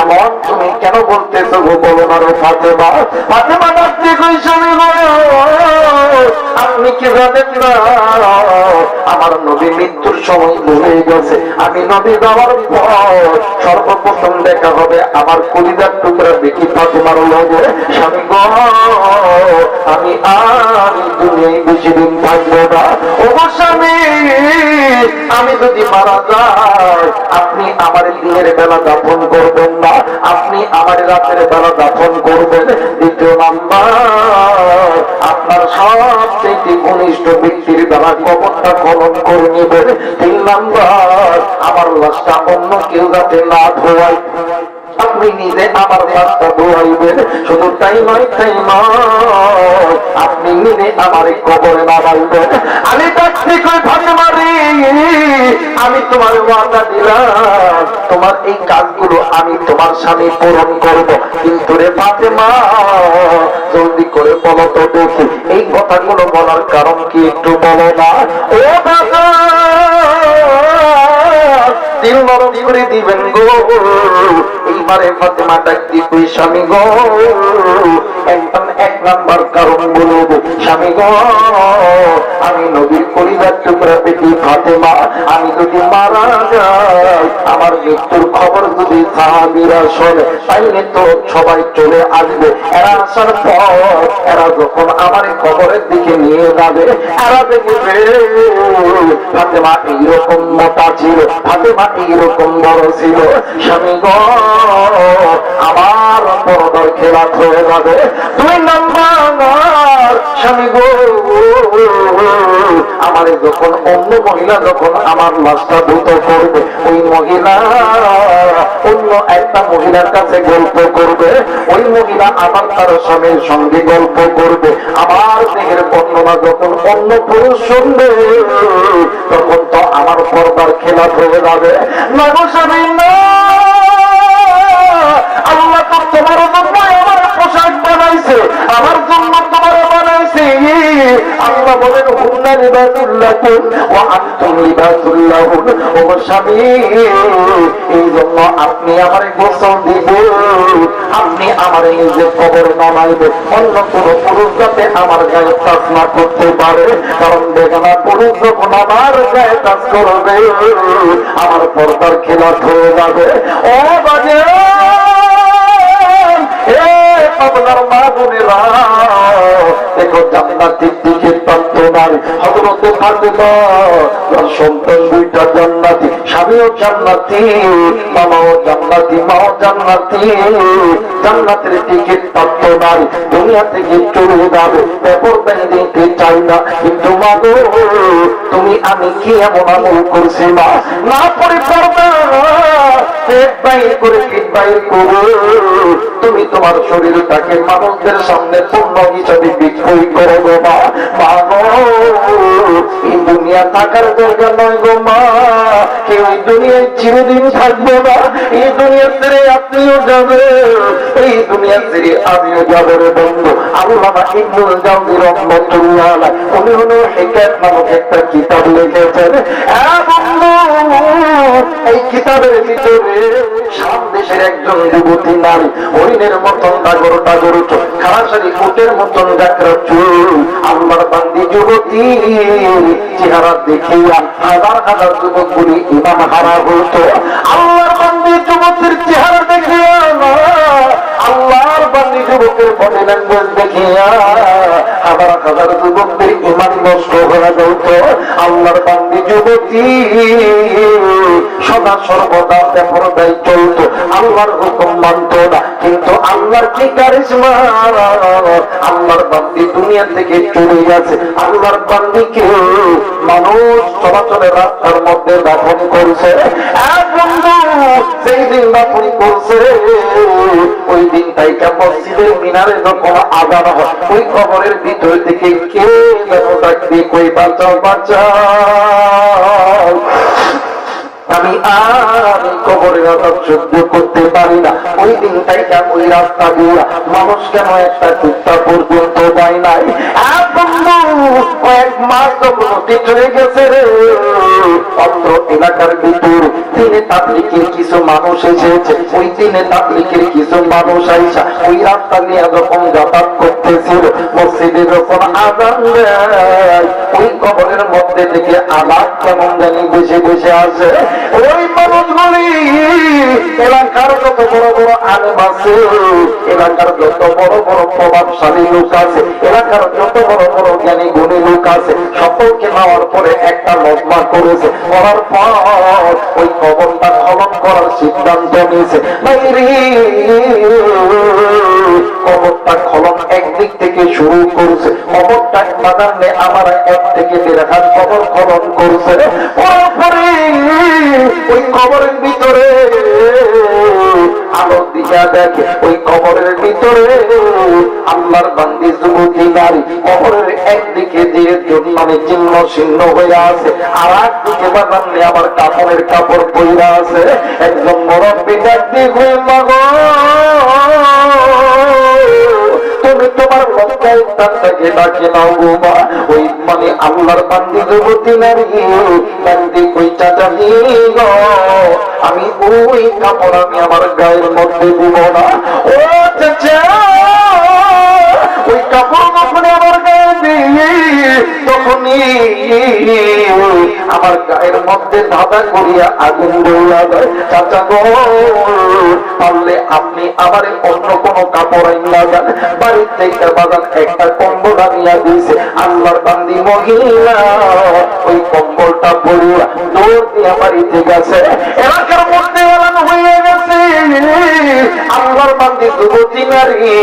A: এমন তুমি কেন বলতেছো গো, বলো না রে ফাতেমা। ফাতেমা ডাক দিয়ে কই স্বামী গো, আপনি কি জানেন না আমার নবী মৃত্যুর সময় বলে গেছে, আমি নবী যাওয়ার পর সর্বপ্রথম দেখা হবে আমার কলিজার টুকরা বেটি ফাতেমার লগে। স্বামী গো, আমি আর দুনিয়ায় বেশি দিন থাকবো না। ও স্বামী, আমি যদি মারা যাই, আপনি আমার দিনের বেলা দাফন করবেন না, আপনি আমার রাতের বেলা দাফন করবেন। দ্বিতীয় নাম্বার, আপনার সবচেয়ে ঘনিষ্ঠ ব্যক্তির বেলা কবরটা খনন করে নেবেন। তিন নাম্বার, আমার লাশটা অন্য কেউ যাতে না ধোয়ায়, আপনি নিজে আমার রাস্তা ধোয়াইবেন। শুধু তাই নয়, তাই নয়, আপনি নিজে আমার কবরে নামাইবেন। আমি ডাকতে কই ফাতেমা রে, আমি তোমার ওয়াদা দিলাম তোমার এই কাজগুলো আমি তোমার সামনে পূরণ করব, কিন্তু রে ফাতেমা জলদি করে বলো তো দেখি, এই কথাগুলো বলার কারণ কি একটু বলো না? ও দাদা, দিল নরম করে দিবেন গো। এইবারে ফাতেমা ডাক দিয়ে কই স্বামী গো, একদম এক নাম্বার কারণ বলব, স্বামী গো, আমি নবীর কলিজার টুকরা বেটি ফাতেমা, আমি যদি মারা যাই আমার মৃত্যুর খবর যদি সাহাবীরা শোনে তাইলে তো সবাই চলে আসবে। এরা আসার পর এরা যখন আমার কবরের দিকে নিয়ে যাবে, এরা দেখবে ফাতেমা এইরকম মোটা ছিল, ফাতেমা এইরকম বড় ছিল। স্বামী গো, আমার পরদার খেলা হয়ে যাবে। 2 নাম্বার, স্বামী গো, আমার যখন অন্য মহিলা যখন আমার লাশটা ধুত করবে, ওই মহিলা অন্য একটা মহিলার কাছে গল্প করবে, ওই মহিলা আমার তার স্বামীর সঙ্গে গল্প করবে। আমার দেহের বর্ণনা যখন অন্য পুরুষ শুনবে, তখন তো আমার পর্দার খেলা হয়ে যাবে। না গো স্বামী না, আল্লাহ তো তোমার জন্য আমার পোশাক বানাইছে, আমার জন্য তোমার বানাইছে। আল্লাহ বলেন হুন্না লিবাসুল্লাকুম ওয়া আনতুম লিবাসুল্লাহুন। ও স্বামী, এই জন্য আপনি আমারে গোসল দিবেন, আপনি আমারে নিজে কবর নামাইবেন, অন্য কোন পুরুষ যাতে আমার গায়ে টাচ না করতে পারে। কারণ বেগানা পুরুষ যখন আমার গায়ে টাচ করবে, আমার পর্দার খেলা হয়ে যাবে। ও বাজে আপনার মা বোনেরা, দেখো জান্নাতের দিকে প্রান্ত নারী হযরতে ফাতেমা, সন্তান 2টা জান্নাতি, স্বামীও জান্নাতি, মামাও জান্নাতি, মাও জান্নাতি। জান্নাতের দিকে প্রান্ত নারী দুনিয়া থেকে চলে যাবে, বেপরদায় দিতে চাই না। কিন্তু মা গো, তুমি আমি কি এমন আমল করছি মা, না পরে পর্দা পেট বাইর করে পিঠ বাইর করো, তুমি তোমার শরীরটাকে মানুষদের সামনে পূর্ণ হিসাবে বিক্রয় করো গো মা। মা গো, এই দুনিয়া থাকার জায়গা নয় গো মা, কেউ এই দুনিয়ায় চিরদিন থাকবো না। এই দুনিয়া ছেড়ে আপনিও যাবে, এই দুনিয়া ছেড়ে আমিও যাবো রে বন্ধু। আল্লামা ইবনুল জাওজি রাহমাতুল্লাহ আলাইহি উনি হলো হিকায়াত নামক একটা কিতাব লিখেছেন। বন্ধু, এই কিতাবের ভিতরে সাত দেশের একজন যুবতী নারী, হরিণের মতন ডাগর ডাগর চোখ, খারাসারি উটের মতন ডাকরা চুল, আল্লাহর বান্দি যুবতী চেহারা দেখিয়া হাজার হাজার যুবকগুলি ইমান হারা হতো। আল্লাহর বান্দি যুবতীর চেহারা দেখিয়া, আল্লাহর বান্দি যুবকের বডি ল্যাঙ্গুয়েজ দেখিয়া হাজার হাজার যুবকদের ইমান নষ্ট হয়ে যেত। আল্লাহর বান্দি যুবতী সদা সর্বদা বেপরদায় চলত, আল্লাহর হুকুম মানত না। কিন্তু আল্লাহর কি কারিশমা, আল্লাহর বান্দি দুনিয়া থেকে চলে গেছে। আল্লাহর বান্দিকে মানুষ চলাচলের রাস্তার মধ্যে দাফন করছে। বন্ধু, সেই দিন দাফন করছে, ওই দিন তাইকা মসজিদের মিনারে যখন আযান হয়, ওই কবরের ভিতর থেকে কে যেন ডাকবে, কই বাঁচাও বাঁচাও, আমি আর কবরের আযাব সহ্য করতে পারি না। ওই দিন তাইকা ওই রাস্তা দিয়া মানুষ কেন একটা কুত্তা পর্যন্ত যায় নাই। কয়েক মাস যখন চলে গেছে রে, অত্র এলাকার ভিতর দিনে তাবলীগের কিছু মানুষ এসেছে। ওই দিনে তাবলীগের কিছু মানুষ আইসা ওই রাস্তা নিয়ে যখন যাতায়াত করতেছিল, মসজিদে যখন আযান দেয়, ওই কবরের মধ্যে থেকে আলাপ কেমন জানি বসে বসে আসে। ওই মানুষগুলি এলাকার যত বড় বড় আলেম আছে, এলাকার যত বড় বড় প্রভাবশালী লোক আছে, এলাকার যত বড় বড় জ্ঞানী গুণী লোক আছে, সকলকে নেওয়ার পরে একটা লজমা করেছে। করার পর ওই কবরটা খনন করার সিদ্ধান্ত নিয়েছে। কবরটা খনন একদিক থেকে শুরু করছে, কবরটা বাগানে আমার 1 থেকে 1.5 হাত কবর খনন করছে। পরে ওই কবরের ভিতরে আলো দিয়া দেখে, ওই কবরের ভিতরে আল্লাহর বান্দি যুবতী নারী কবরের একদিকে যে মানে চিহ্ন ছিন্ন হয়ে আছে, আর একদিকে বাগানে আমার কাপড়ের কাপড় পইরা আছে। একজন মুরব্বী ডাক দিয়ে কয়, মা গো, তুমি তোমার লজ্জায় তাকে ডাকে নাও গো মা। ওই মানে আল্লাহর বান্দি যুবতী নারী বান্দি কই, চাচা গো, আমি ওই কাপড় আমি আমার গায়ের মধ্যে দিব না। ও চাচা, ওই কাপড় যখন আমার গায়ে দিই, তখনই আমার গায়ের মধ্যে ধাঁধা করিয়া আগুন দৌড়া দেয়। চাচা গো, পারলে আপনি আমার অন্য কোন কাপড় আইনা দেন। বাড়ির থেকে বাজার একটা কম্বল আনিয়া দিয়েছে। আল্লাহর বান্দি মহিলা ওই কম্বলটা পরিয়া দৌড় দিয়া বাড়িতে গেছে। এলাকার মধ্যে এলান হয়ে গেছে আল্লাহর বান্দি যুবতী নারী,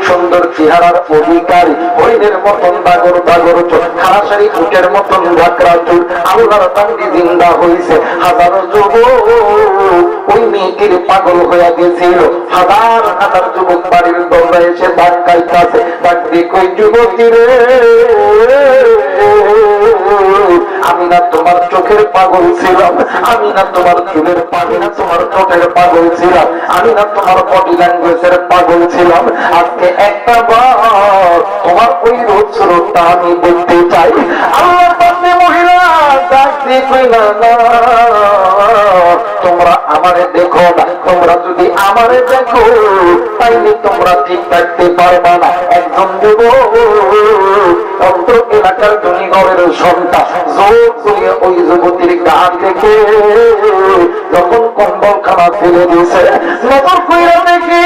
A: সুন্দর চেহারার অধিকারী, হরিণের মতন বাগর বাগর চোখ, খারাসারি উটের মতন ঢাকরা চুল। আল্লাহর বান্দি জিন্দা হয়েছে। হাজারো যুবক ওই মেয়েটির পাগল হয়ে গেছিল। হাজার হাজার যুবক বাড়ির দরজায় এসে ধাক্কায় কাছে ডাক দিয়ে কই যুবতী রে, আমি না তোমার চোখের পাগল ছিলাম, আমি না তোমার চুলের পাগল, না তোমার ঠোঁটের পাগল ছিলাম, আমি না তোমার বডি ল্যাঙ্গুয়েজের পাগল ছিলাম। আজকে একটা বার তোমার ওই রোদ স্রোতটা আমি দেখতে চাই। আল্লাহর বান্দী মহিলা ডাক দিয়ে কই না, তোমরা আমারে দেখো না, তোমরা যদি আমারে দেখো তাইলে তোমরা ঠিক থাকতে পারবা না। একজন যুবক অন্তর এলাকার ধনী ঘরের সন্তান জোর করে ওই যুবতীর গা থেকে যখন কম্বল খানা ফেলে দিয়েছে, নজর কইরা দেখি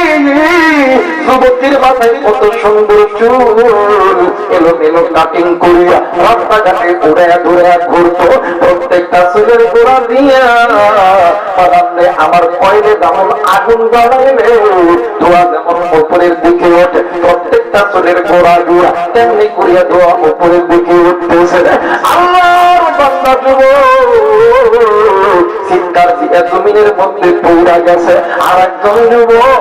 A: যুবতীর মাথায় কত সুন্দর চুল এলোমেলো কাটিং করিয়া রাস্তাঘাটে উড়ে ধরে ঘুরতো। প্রত্যেকটা চুলের গোড়া দিয়া আমার কয়লে যেমন আগুন জ্বালাইলে ধোয়া যেমন উপরের দিকে ওঠে, প্রত্যেকটা চুলের গোড়া দিয়া তেমনি করিয়া ধোয়া উপরের দিকে উঠতেছে। আল্লাহর বান্দা যুবক চিৎকার দিয়া জমিনের মধ্যে পৌঁছা গেছে। আর একজন যুবক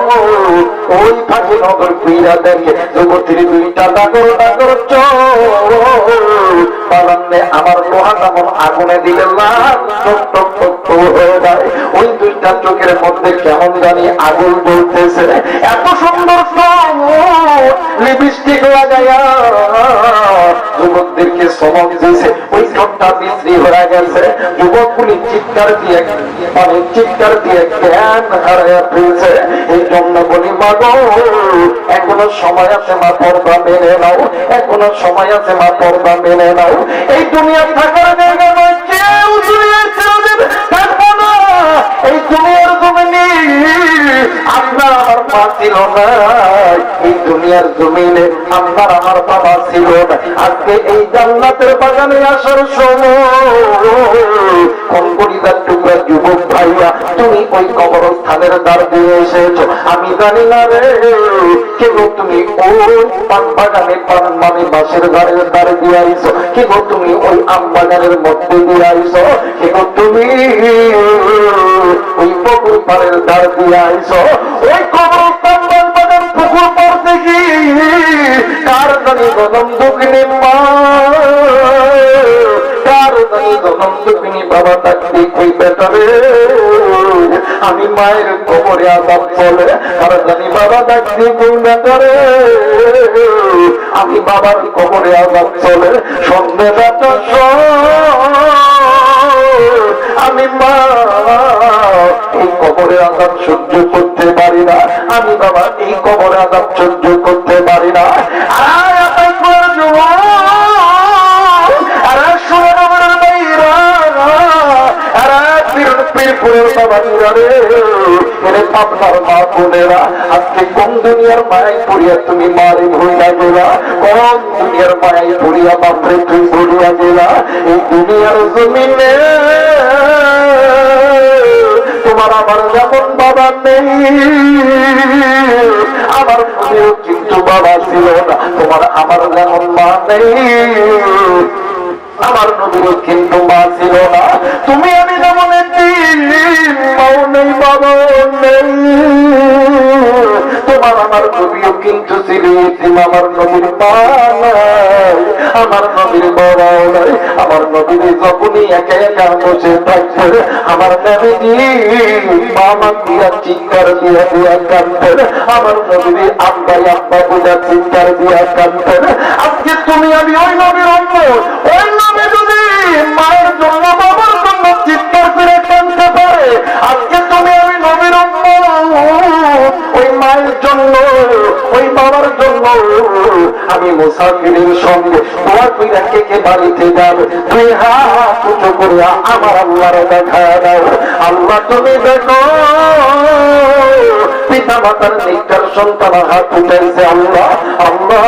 A: ওই ফাঁকি নগর পীড়া দেখে যুবতীর দুইটা ডাগর ডাগর চলে আমার লোহা যেমন আগুনে দিলে লাল টক টক টক হয়ে যায়। ওই দুইটা চোখের মধ্যে কেমন জানি আগুন বলতেছে। এত সুন্দর লিপস্টিক লাগাইয়া যুবকদেরকে চমক দিয়েছে। ওই ঠোঁটটা বিশ্রী হয়ে গেছে। যুবকগুলি চিৎকার দিয়ে চিৎকার দিয়ে জ্ঞান হারাইয়া ফেলছে। এই জন্য বলি মাগো, এখনো সময় আছে মা, পর্দা মেনে নাও, এখনো সময় আছে মা, পর্দা মেনে নাও। এই দুনিয়া থাকার জায়গা নয়, কেউ দুনিয়ার ছেড়ে দেবে থাকবো না। এই দুনিয়ার জমিনে আপনার আমার মা ছিল না, এই দুনিয়ার জমিনে আপনার আমার বাবা ছিল না। আজকে এই জান্নাতের বাগানে আসার সময় কোন পরিবার টুকরা যুবক ভাইয়া তুমি ওই কবরস্থানের দ্বার দিয়ে এসেছো। আমি জানি না রে কেউ তুমি ওই পান বাগানে পান মানে বাসের ঘরের দ্বার দিয়ে আইছো, কেউ তুমি ওই আম বাগানের মধ্যে দিয়ে আইছো, কেউ তুমি ওই পুকুর পাড়ের দ্বার দিয়ে আইছো। ওই কবরস্থান বাগান পুকুর পাড় থেকে কার জানি গদম দক্ষিণে মা, কার জানি গদম দক্ষিণী বাবা থাকতে কই বেটারে আমি মায়ের কবরে আজাব চলে। কার জানি বাবা থাকতে কই বেটারে আমি বাবার কবরে আজাব চলে। সন্ধ্যে বেটা আমি মা এই কবরে আজাব সহ্য করতে পারি না, আমি বাবা এই কবরে আজাব সহ্য করতে পারি না। আজকে কোন দুনিয়ার মায়াই পড়িয়া তুমি মারি ভুইলা গেলা, কোন দুনিয়ার মায়াই পড়িয়া বাপরে তুই ভুলিয়া গেলা। এই দুনিয়ার জমিনে তোমার আমার যেমন বাবা নেই, আমার মনেও কিন্তু বাবা ছিল না। তোমার আমার যেমন মা নেই, আমার নবীরও কিন্তু মা ছিল না। তুমি আমি যেমন মাও নেই বাবাও নেই, তোমার আমার নবীও কিন্তু ছিল আমার নবীর মা নাই, আমার নবীর বাবাও নাই। আমার নবীর যখনই একা একা বসে থাকতেন আমার নবীজি মামা দিয়া চিৎকার দিয়া দিয়া কাঁদতেন, আমার নবীর আব্বাই আব্বা বুঝা চিৎকার দিয়া কাঁদতেন। আজকে তুমি আমি ওই নবীর অন্য, ওই নবী যদি মায়ের জন্য বাবার জন্য চিৎকার করে কাঁদতে পারে, আজকে তুমি আমি নবীর অন্য ওই মায়ের জন্য ওই বাবার জন্য আমি মুসাফিরের সঙ্গে দোয়া কইরা একে কে বাড়িতে যাবে, তুই হাত উঁচু করিয়া আমার আল্লাহর দেখা দাও। আল্লাহ তুমি দেখো পিতা মাতার নিকটার সন্তান হাত উঠাইছে, আল্লাহ আল্লাহ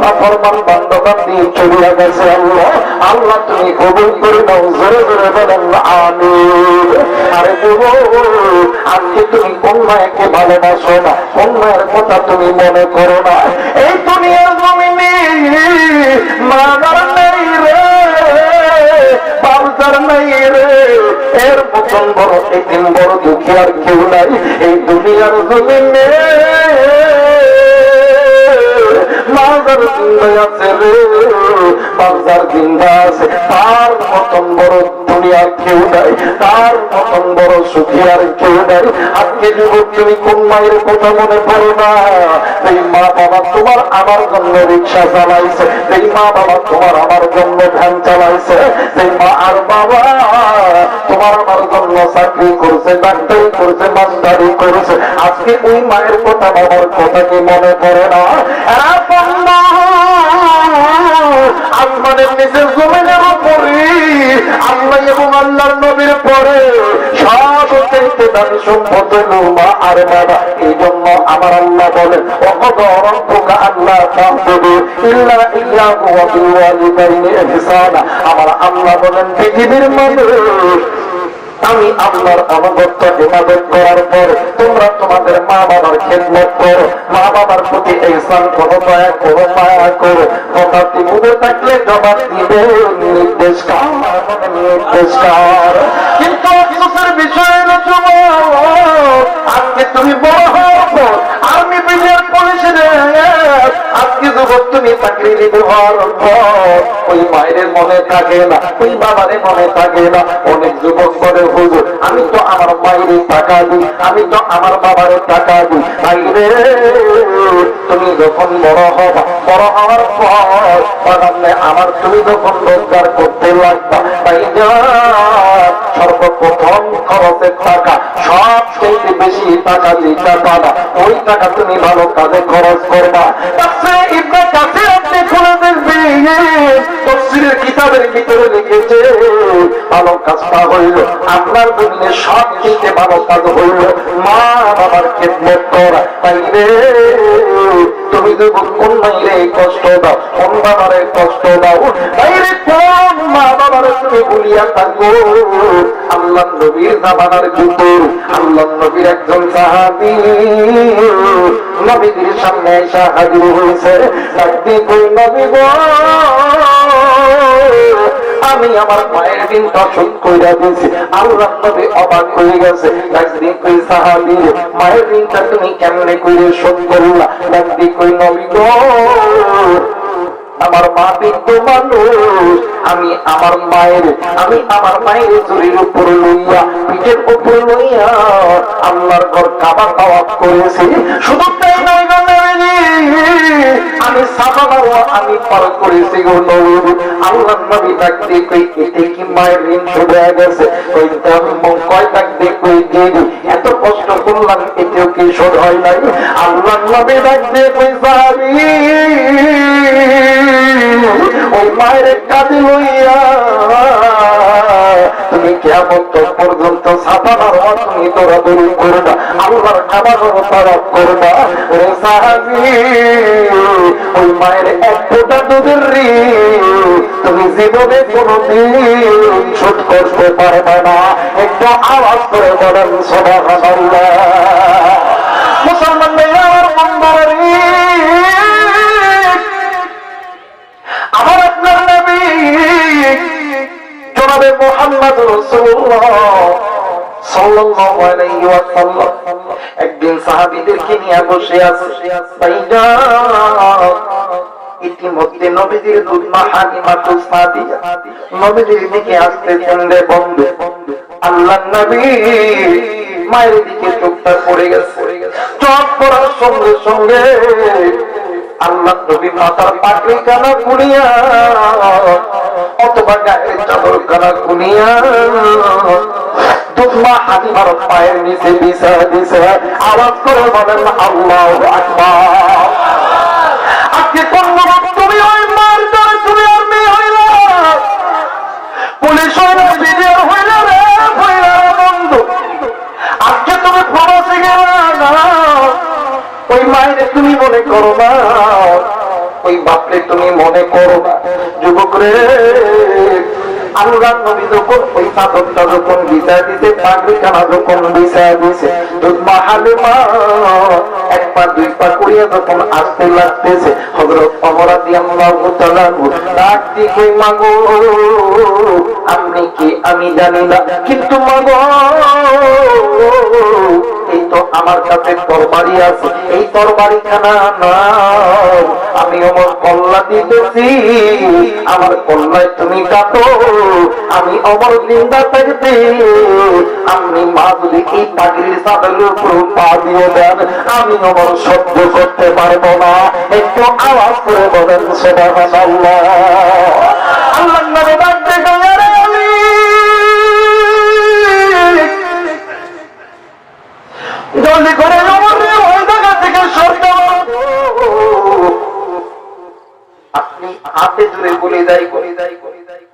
A: নাফরমান বান্দা-বান্দী চলিয়া গেছে, আল্লাহ আল্লাহ তুমি কবুল করে নাও। জোরে জোরে বলেন আমিন। আরে যুবক, আজকে তুমি কোন মায়াকে ভালোবাসো না, কোন মায়ের কথা তুমি মনে করো না? এই দুনিয়ার জমিনে মাদার নাই রে, বাবজার নাই রে, এর মতন বড় এতিম বড় দুঃখী আর কেউ নাই এই দুনিয়ার জমিনে। মাদার জিন্দা আছে রে, বাবজার জিন্দা আছে, তার মতন বড় দুনিয়ার কেউ নাই, তার মতন বড় সুখী আর কেউ নাই। আজকে যুবক তুমি কোন মায়ের কথা মনে পড়ো না? এই মা বাবা তোমার আমার জন্য রিক্সা চালাইছে, এই মা বাবা তোমার আমার জন্য ভ্যান চালাইছে, এই মা আর বাবা তোমার আমার জন্য চাকরি করছে, ডাক্তারি করছে, মাস্টারি করেছে। আজকে ওই মায়ের কথা বাবার কথা কি মনে পড়ে না? আসমানের নিচে জমিনের উপরে আল্লাহ এবং আল্লাহর নবীর পরে সব চাইতে দামি সম্পদ হলো মা আর বাবা। এই জন্য আমার আল্লাহ বলেন আমার আল্লাহ বলেন পৃথিবীর মানুষ আমি আল্লাহর অনুগত্য ইবাদত করার পর তোমরা তোমাদের মা বাবার খেদমত করো, মা বাবার প্রতি ihsan করো, দয়া করো, মায়া করো। কথাটি মুখে থাকলে জবাব দিবে নির্দেশকার। কিন্তু আফসোসের বিষয় হলো আজকে তুমি বড় হও, আর্মি বিডিআর পুলিশের আজকে যুবক তুমি চাকরি হওয়ার পর ওই মায়ের মনে থাকে না, ওই বাবারে মনে থাকে না। অনেক যুবক বলে হুজুর আমি তো আমার মায়ের টাকা দিই, আমি তো আমার বাবারে টাকা দিই। বাইরে তুমি যখন বড় হবা, বড় হওয়ার পর আমার তুমি যখন রোজগার করতে লাগবা, বাইরে সর্বপ্রথম খরচের টাকা সব থেকে বেশি টাকা যেটা পাবা ওই টাকা তুমি ভালো কাজে খরচ করবা। কিতাবের ভিতরে লিখেছে ভালো কাজটা হইল আপনার দুনিয়া সব থেকে ভালো কাজ হইল মা বাবার খেদমত করা। তাইলে তুমি যদি কোন মাইরে কষ্ট দাও, কোন বাবারে কষ্ট দাও, তাইলে কোন মা বাবার তুমি বলিয়া থাকো। আল্লাহ নবীর জামানার ভিতর আল্লাহ নবীর একজন সাহাবী নবীর সামনে এসে হাজির হয়েছে। একদিন কই নবী গো আমি আমার মায়ের ঋণটা শোধ কইরা দিয়েছি। আল্লাহ নবী অবাক হয়ে গেছে। একদিন কই সাহাবী মায়ের ঋণটা তুমি কেমনে কইরে শোধ করলা? একদিন কই নবী গো আমার মা বৃদ্ধ মানুষ, আমি আমার মায়ের চুরির উপর লইয়া পিঠের উপর লইয়া আল্লাহর ঘর কাবা তাওয়াফ করেছি। শুধু তাই নয় গো নবী, আমি সাফা মারওয়া আমি পার করেছি গো নবী। আল্লাহ নবী ডাক দিয়ে কই এতে কি মায়ের ঋণ শোধ হয়ে গেছে? কইতে আমি কয় ডাক দিয়ে কই দিদি এত কষ্ট করলাম এতেও কি শোধ হয় নাই? আল্লাহ নবী ডাক দিয়ে কই সাহাবী ওই মায়ের কাঁধে লইয়া তুমি কিয়ামত পর্যন্ত সাফা মারওয়া তুমি দৌড়াদৌড়ি করবা, আল্লাহর কাবা তাওয়াফ করবা। ওরে সাহাবী ওই মায়ের এক ফোঁটা দুধের ঋণ তুমি জীবনে কোনদিন শোধ করতে পারবে না। একটু আওয়াজ করে বলেন সুবহানাল্লাহ। মুসলমান ভাইরা আমার বন্ধুরা, আমার আপনার নবী জনাবে মুহাম্মদ রাসূলুল্লাহ সাল্লাল্লাহু আলাইহি ওয়াসাল্লাম একদিন সাহাবীদেরকে নিয়ে বসে আছে। ইতিমধ্যে নবীজির দুধমা হালিমাতুস সাদিয়া নবীজির দিকে আসতেছেন রে বন্ধু। আল্লাহ নবী মায়ের দিকে চোখটা পড়ে গেছে। চোখ পড়ার সঙ্গে সঙ্গে আল্লাহ নবী মাথার পাগড়ি কানা খুলিয়া অথবা গায়ের চাদর কানা খুলিয়া দুধমা হালিমার পায়ের নিচে বিছায়া দিছে। আওয়াজ করে বলেন আল্লাহু আকবার। আজকে কোন তুমি ওই মার দ্বারা ওই বাপরে তুমি মনে করো না। যুবক রে, আল্লাহ নবী যখন ওই চাদরটা যখন বিছায় দিতে, পাগড়িখানা যখন বিছায় দিছে, মা হালিমা এক পা দুই পা করিয়া যখন আসতে লাগতেছে, হযরত ওমর রাদিয়াল্লাহু তাআলা ডাক দিয়ে কই, মাগো আপনি কি আমি জানি না, কিন্তু মাগো এই তো আমার কাছে তরবারি আছে, এই তরবারিখানা নাও, আমি ওমর কল্লা দিতেছি, আমার কল্লায় তুমি কাটো, আমি ওমর জিন্দা থাকতে আপনি মা যদি এই পাগড়ির চাদরের উপর পা দিয়ে দেন, আমি ওমর সহ্য করতে পারবো না। একটু আওয়াজ করে বলেন সুবহানাল্লাহ। আল্লাহর নামে ডাকতে গেলে জলদি করে ওই জায়গা থেকে সরতে, আপনি হাতে জুড়ে বলে দেয়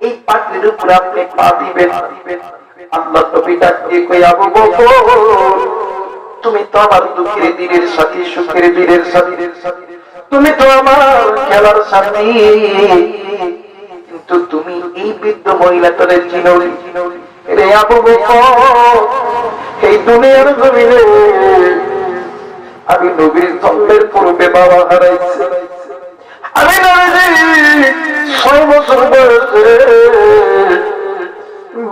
A: এই পাগড়ির উপর আপনি পা দিবেন। আল্লাহ নবী ডাক দিয়ে কই, আবু বকর তুমি তো আমার দুঃখের দিনের সাথী, সুখের দিনের সাথী, তুমি তো আমার খেলার সাথী, কিন্তু তুমি এই বৃদ্ধ মহিলাটারে চিনো রে আবু বকর? এই দুনিয়ার জমিনে আমি নবীর জন্মের পূর্বে বাবা হারাইছি, আমি নবীজি 6 বছর বয়সে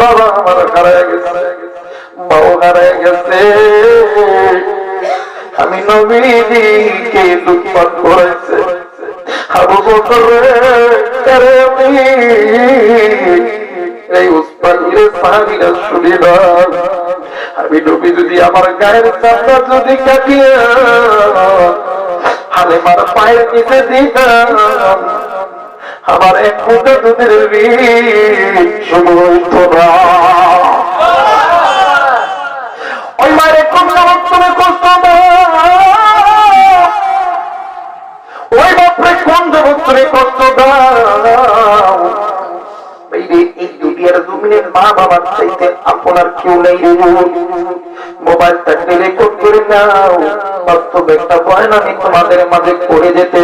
A: বাবা আমার হারায় গেছে, বাবা হারায় গেছে, আমি নবীজিকে দুঃখ করেছে। আবু বকর রে, আমি এই উসমানীর সাহাবীরা শুনে না, আমি নবী যদি আমার গায়ের চামড়া যদি কাটিয়ে হালিমার পায়ের নিচে দিতাম, আমার এক ফুটা দুধের ঋণ শুরু হইত না। ওই মায়ের কোন তুমি কষ্ট দাও, ওই বাপরে কোন জগৎ তুমি কষ্ট দাও। এই দুনিয়ার জমিনের মা বাবার চাইতে আপনার কেউ নেই। মোবাইলটা রেকর্ড করে নাও, বাস্তব একটা বয়ান আমি তোমাদের মাঝে করে যেতে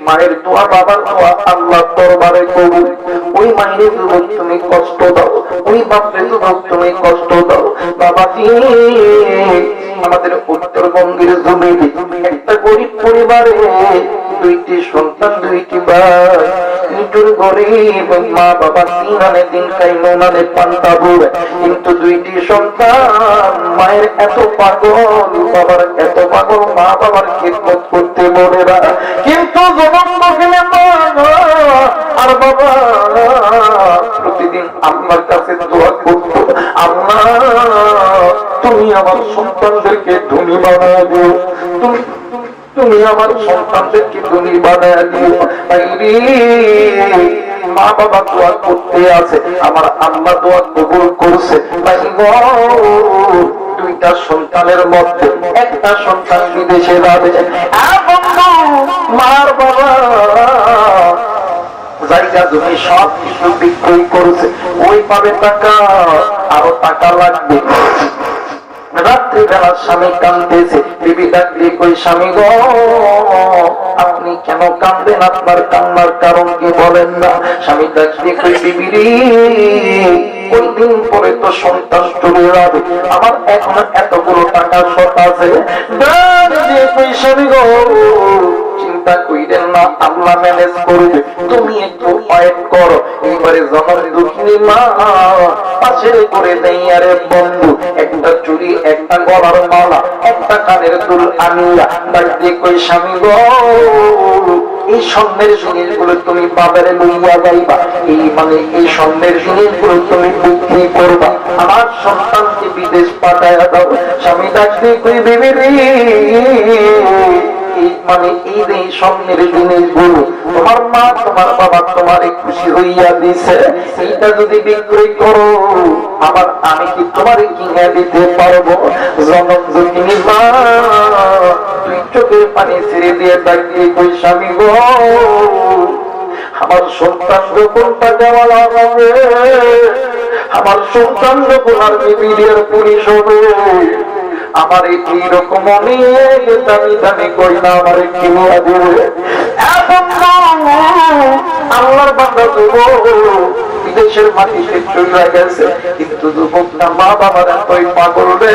A: মায়ের দোয়া, বাবার দোয়া আল্লাহ দরবারে কবুল। ওই মায়ের যুবক তুমি কষ্ট দাও, ওই বাপের যুবক তুমি কষ্ট দাও। বাবাজি, আমাদের উত্তরবঙ্গের জমিনে একটা গরিব পরিবারে 2টি সন্তান, 2টি ভাই, নিটুর গরিব মা বাবা, 3 আনে দিন খাই, 9 আনে পান্তা বুড়ে, কিন্তু 2টি সন্তান মায়ের এত পাগল, বাবার এত পাগল, মা বাবার খিদমত করতে বলে না, কিন্তু যখন বসলে আর বাবা প্রতিদিন আপনার কাছে দোয়া করতো, আল্লাহ তুমি আমার সন্তানদেরকে ধনী বানায় দিও, তুমি আমার সন্তানদেরকে ধনী বানায় দিও। মা বাবা দোয়া করতে আছে, আমার আল্লাহ দোয়া কবুল করছে। 2টা সন্তানের মধ্যে একটা সন্তান বিদেশে যাবে, মার বাবা জায়গা জমি সব কিছু বিক্রয় করছে, ওই পাবে টাকা, আরো টাকা লাগবে। রাত্রিবেলা স্বামী কাঁদতেছে, বিবি ডাক দিয়ে কই, স্বামী গো আপনি কেন কাঁদবেন, আপনার কান্নার কারণ কি বলেন না? স্বামী ডাক দিয়ে কই, বিবি রে কোন দিন পরে তো সন্তান চলে যাবে, আমার এখন এতগুলো টাকা শর্ট আছে। ডাক দিয়ে কই, স্বামী গো চিন্তা কইরেন না, আল্লাহ ম্যানেজ করবে, তুমি একটু ওয়েট করো। এইবারে জনম দুঃখিনী মা পাশে করে দেই, আরে বন্ধু একটা চুরি, একটা গলার মালা, একটা কানের দুল আনিয়া ডাক দিয়ে কই, স্বামী গো এই স্বর্ণের জিনিসগুলো তুমি বাজারে লইয়া যাইবা, এই স্বর্ণের জিনিসগুলো তুমি বিক্রি করবা, আমার সন্তানকে বিদেশ পাঠায় দাও। স্বামী ডাক দিয়ে কই, বিবি রে এই যে স্বর্ণের জিনিসগুলো তোমার মা তোমার বাবা তোমারে খুশি হইয়া দিছে, এইটা যদি বিক্রয় করো আবার আমি কি তোমারে কিনে দিতে পারবো? জনম দুঃখিনী মা 2 চোখের পানি ছেড়ে দিয়ে ডাকিয়ে কই, স্বামী গো আমার সন্তান যখন টাকাওয়ালা হবে, আমার সন্তান যখন আর বিবিদের পুলিশ হবে, আমার এইরকম অনেক দামি দামি গয়না আমার কিনে দিবে। এখন আল্লাহর বান্দা যুবক বিদেশের মাটিতে চলে গেছে, কিন্তু যুবকটা মা বাবার এতই পাগল রে,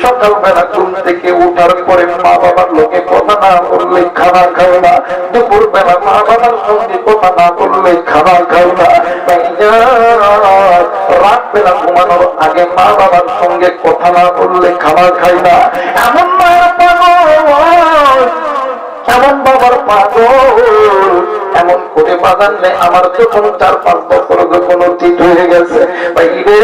A: সকালবেলা ঘুম থেকে উঠার পরে মা বাবার লোকে কথা না বললে খানা খায় না, দুপুর বেলা মা বাবার সঙ্গে কথা না বললে খানা খায় না, রাত বেলা ঘুমানোর আগে মা বাবার সঙ্গে কথা না বললে খানা খায় না। এমন মায়ের পাগল, এমন বাবার পাগল, এমন করে বাগানে আমার যখন 4-5 বছর যখন অতীত হয়ে গেছে, বাইরে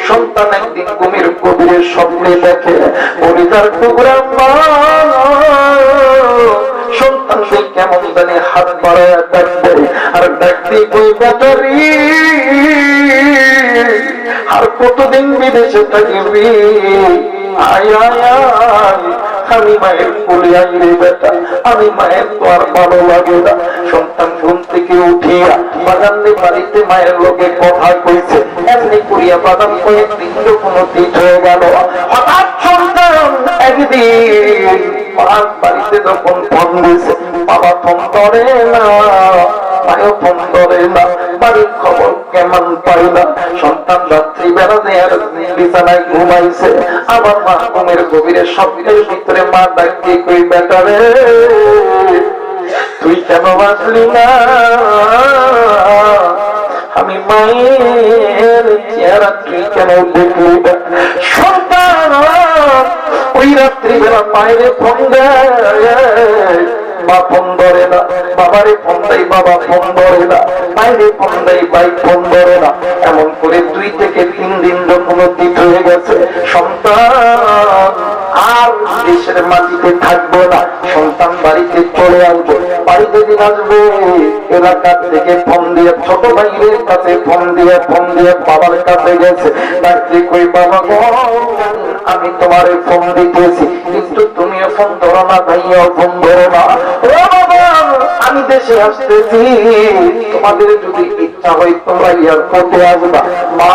A: সন্তান একদিন ঘুমের গভীরে স্বপ্নে দেখে পরিবার টুকরা মা সন্তানকে কেমন জানি হাত বাড়ায় ডাকবে, আর ডাকতে কই ব্যাটারি আর কতদিন বিদেশে থাকবি, আয় আয় আয় আমি মায়ের কোলে আই রে বেটা, আমি মায়ের তো আর ভালো লাগে না। সন্তান ঘুম থেকে উঠিয়া বাগানে বাড়িতে মায়ের লোকে কথা কইছে, এমনি করিয়া বাগান কয়েকদিন যখন অতীত হয়ে গেল, হঠাৎ সন্তান একদিন বাড়িতে যখন ফোন দিয়েছে, বাবা ফোন করে না, মায়েও ফোন করে না, বাড়ির খবর কেমন পাই না। সন্তান রাত্রি বেলা বিছানায় ঘুমাইছে, আমার মা ঘুমের গভীরে স্বপ্নের ভিতরে মা ডাকতে কই বেটা রে তুই কেন আসলি না, আমি মায়ের চেহারা তুই কেন দেখলি না। সন্তান ওই রাত্রি বেলা মায়ের ফোন দেয়, মা ফোন ধরে না, বাবারে ফোন দেয়, বাবা ফোন ধরে না, মায়েরে ফোন দেয়, ভাই ফোন ধরে না। এমন করে 2 থেকে 3 দিন যখন অতীত হয়ে গেছে, সন্তান আর দেশের মাটিতে থাকবো না, সন্তান বাড়িতে চলে আসবে। বাড়িতে দিন আসবে, এলাকার থেকে ফোন দিয়ে ছোট ভাইয়ের কাছে ফোন দিয়ে বাবার কাছে গেছে, ডাকতে কই বাবা গো আমি তোমার ফোন দিতেছি, কিন্তু তুমিও ফোন ধরো না, ভাইয়াও ফোন ধরো না। ও বাবা আমি দেশে আসতেছি, তোমাদের যদি ইচ্ছা হয় তোমরা এয়ারপোর্টে আসবা। মা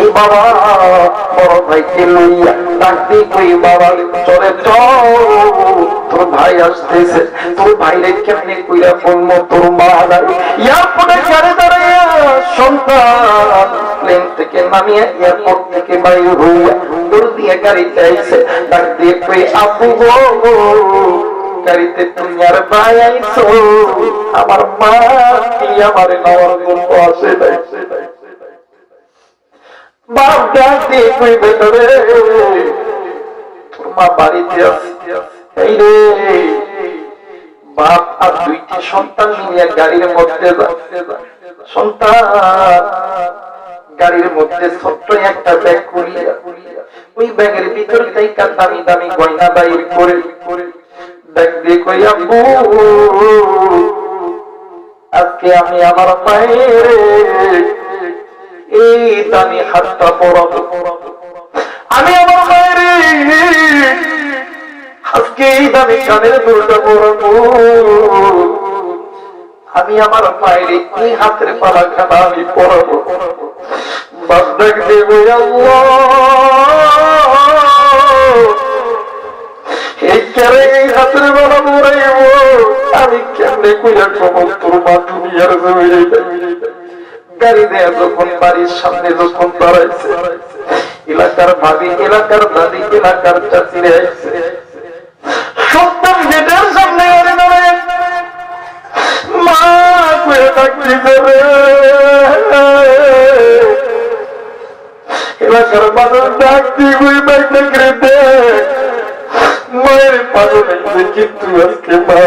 A: এই বাবা বড় ভাইকে লইয়া ডাকতে কই বাবা চলে চল, তোর ভাই আসতেছে, তোর ভাইরে কেমনে কইরা বলবো তোর মা নাই। এয়ারপোর্টে গাড়ি দাঁড়াইয়া সন্তান প্লেন থেকে নামিয়ে এয়ারপোর্ট থেকে বাইরে হইয়া দৌড় দিয়ে গাড়িতে আইছে, ডাক দিয়ে কই আব্বু গো গাড়িতে তুমি আর ভাই আইছো, আমার মা কি আমার নেওয়ার গল্প আসে নাই। বাপ ডাক দিয়ে কই বেটা রে তোর মা বাড়িতে আছে, এই রে বাপ আর 2টি সন্তান নিয়ে গাড়ির মধ্যে সন্তান গাড়ির মধ্যে ছোট্ট একটা ব্যাগ করিয়া ওই ব্যাগের ভিতর থেকে দামি দামি গয়না বাইর করে ব্যাগ দিয়ে কই আব্বু আজকে আমি আমার মায়ের এই দামি হাতটা পরাবো, আমি আমার মায়ের আজকে এই দামি কানের দুলটা পরাবো, আমি আমার মায়ের এই হাতের পালা খানা আমি পরাবো। বাপ ডাক দেব এই কেন এই হাতের বেলা পরাইব, আমি কেমনে কইয়া কমল তোর মা দুনিয়ার জমিনে। গাড়ি দেয়া যখন বাড়ির সামনে যখন দাঁড়াইছে, এলাকার ভাবি, এলাকার দাদি, এলাকার চাচিরে আইছে, সন্তান গেটের সামনে গাড়ি দাঁড়ায় মা কয়ে ডাকতেছে রে, এলাকার মানুষ ডাকতে কই বাইকটা করে দে, মায়ের পাগল হয়েছে কিন্তু আজকে মা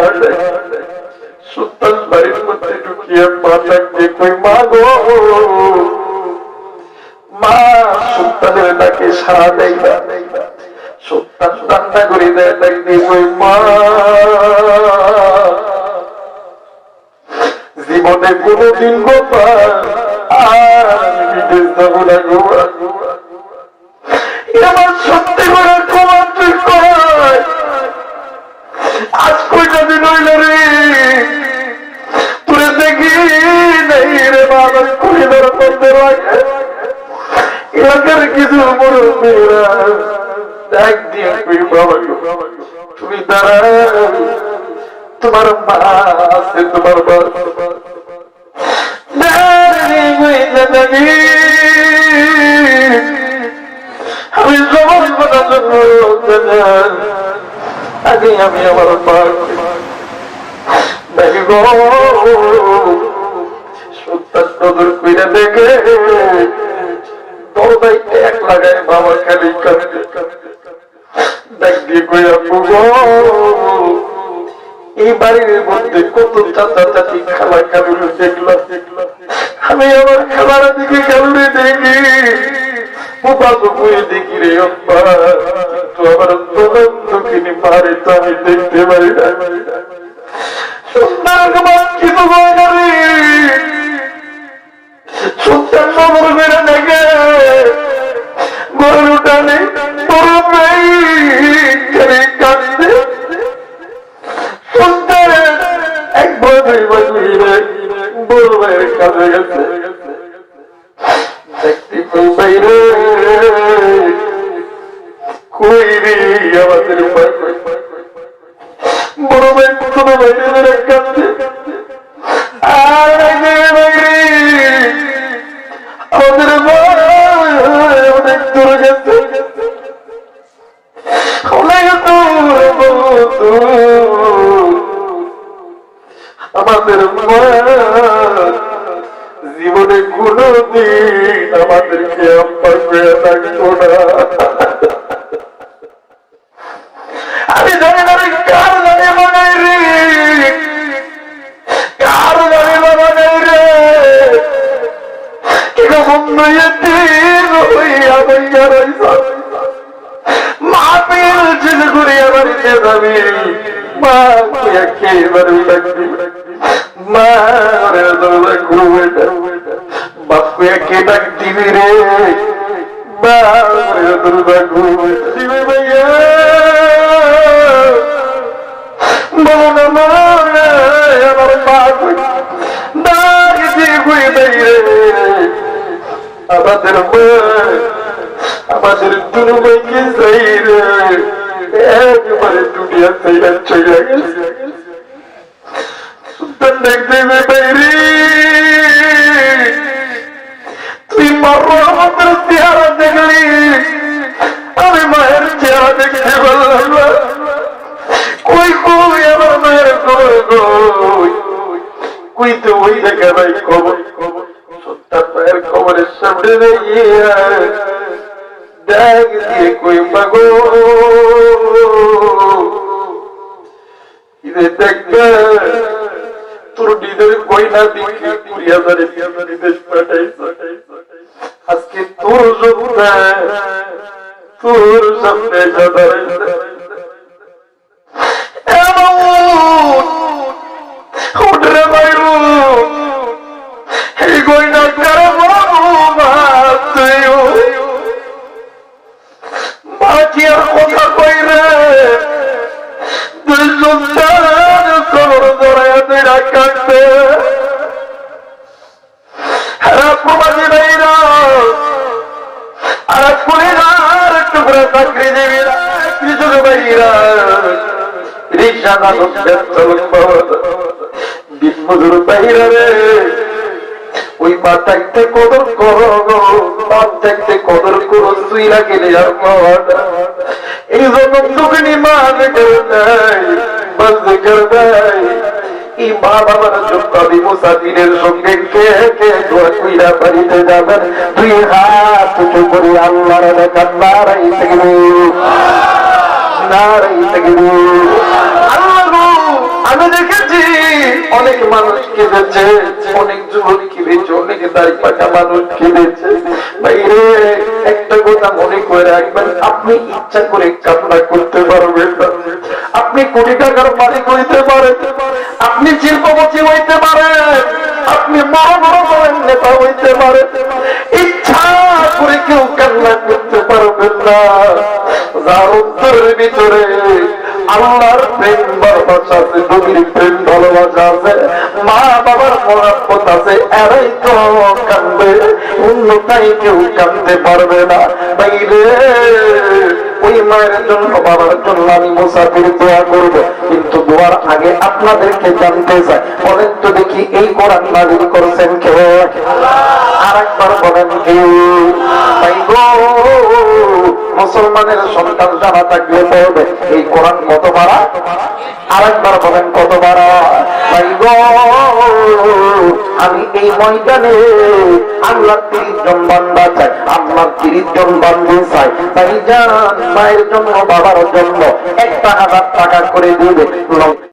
A: সন্তান বাড়ির মধ্যে ঢুকিয়ে মা ডাকতে কই মা গো, মা সন্তানের ডাকে সাড়া দেয় না, সন্তান রান্না করে দেয়, ডাকতে কই মা জীবনে কোনদিন গোপাল আর বিদেশ যাবো না গো, আমার সত্যি করে ক্ষমা তুই কয়, আজ কয়টা দিন হইল রে তোরে দেখি নেই রে বাবা, কই ধরে করতে লাগে এলাকার কিছু মুরব্বীরা ডাক দিয়ে কই বাবা তুমি দাঁড়াও, তোমার মা আছে, তোমার আমি সবাই আগে আমি আমার মা দেখব সত্তর নজর কইরা দেখে দরজায় এক লাগায় বাবা খালি কাঁদতে দেখ দিয়ে কইরা বুঝো এই বাড়ির মধ্যে কত চাচা চাচি খালা কালুরে দেখলাম, আমি আমার খালার দিকে কালুরে দেখি পোপা পুকুরে দেখি রে অব্বা, কিন্তু আমার প্রধান দক্ষিণী পাহাড়ে তো আমি দেখতে পারি না। সুন্দর কিছু সুন্দর নজর বেড়ে দেখে গরু টানে কাঁদতে সুন্দর এক বছর বড় ভাইয়ের কাজে গেছে দেখতে বাইরে কই রে আমাদের বড় ভাই ছোট বাইরে কাঁদছে আর আমাদের অনেক দূরে গেছে আমাদের মা জীবনে কোনদিন আমাদেরকে আম্মা করে থাকতো না। আমি জানি না কার জানি বানাই রে, কার জানি বানাই রে, কিরকম মাপিল চিল ঘুরিয়া বাড়িতে যাবি মা একেবারে লাগবি মা ঘুরবে বাপু একে ডাক দিবি রে দুর্গা ঘুরবে দিবি ভাইয়া বলো না মা আমার বাপ ডাক দিয়ে ঘুরে দেয় রে আমাদের আমাদের দুনু ভাইকে চাই রে একেবারে দুনিয়া চাইয়া চলে গেছে। দেখবে বাইরে তুই মারো আমাদের চেহারা দেখলি, আমি মায়ের চেহারা দেখতে পারলাম না। কই কই আমার মায়ের কই তো ওই দেখা ভাই খবর সত্তর মায়ের খবরের সামনে দেখ দিয়ে কই মাগো দেখবে তোর নিজের গয়না বিক্রি করিয়া বিদেশ পাঠাইছ, আজকে তোর তোর সামনে এই গয়না কারো মাঝি আর কথা কই রে দুই কবর জড়াইয়া দুই রাখতে প্রবাসী ভাইরা আর পুলিরার টুকরা চাকরিজীবীরা কৃষক ভাইরা রিক্সা চালক দিন মজুর ভাইরা রে ওই মা থাকতে কদর করো, মা থাকতে কদর করো, সুইরা গেলে আর এই জন্য দুঃখিনী মা দেখে নাই বাস দেখে নাই। এই মা বাবার জন্য মুসাফিরের সঙ্গে কে কে দোয়া কইরা বাড়িতে যাবেন, দুই হাত উঁচু করে আল্লাহর দেখান নারাই থাকবে নারাই থাকবে। আমি দেখেছি অনেক মানুষ কেঁদেছে, অনেক যুবক কেঁদেছে, অনেক দাড়ি পাকা মানুষ কেঁদেছে। বাইরে একটা কথা মনে করে রাখবেন, আপনি ইচ্ছা করে কামনা করতে পারবেন না। আপনি কোটি টাকার মালিক হইতে পারেন, আপনি শিল্পপতি হইতে পারেন, আপনি বড় বড় বড় নেতা হইতে পারেন, ইচ্ছা করে কেউ কান্না করতে পারবেন না। যার অন্তরের ভিতরে আল্লাহর প্রেম ভালোবাসা আছে, নবীর প্রেম ভালোবাসা আছে, মা বাবার মহব্বত আছে, এরাই তো কাঁদবে, অন্যটাই কেউ কাঁদতে পারবে না। বাইরে ওই মায়ের জন্য বাবার জন্য আমি মুসাফির দোয়া করব, কিন্তু দোয়ার আগে আপনাদেরকে জানতে চাই, বলেন তো দেখি এই কোরআন নাযিল করেছেন কে? আর একবার বলেন কে? তাই গো মুসলমানের সন্তান যারা থাকলে পড়বে এই কোরআন কত বারা? আর একবার বলেন কত বারা? তাই গো আমি এই ময়দানে আল্লাহর 30 জন বান্দা চাই, আল্লাহর 30 জন বান্দা চাই। তাই যান মায়ের জন্য বাবার জন্য 1000 টাকা করে দিবে।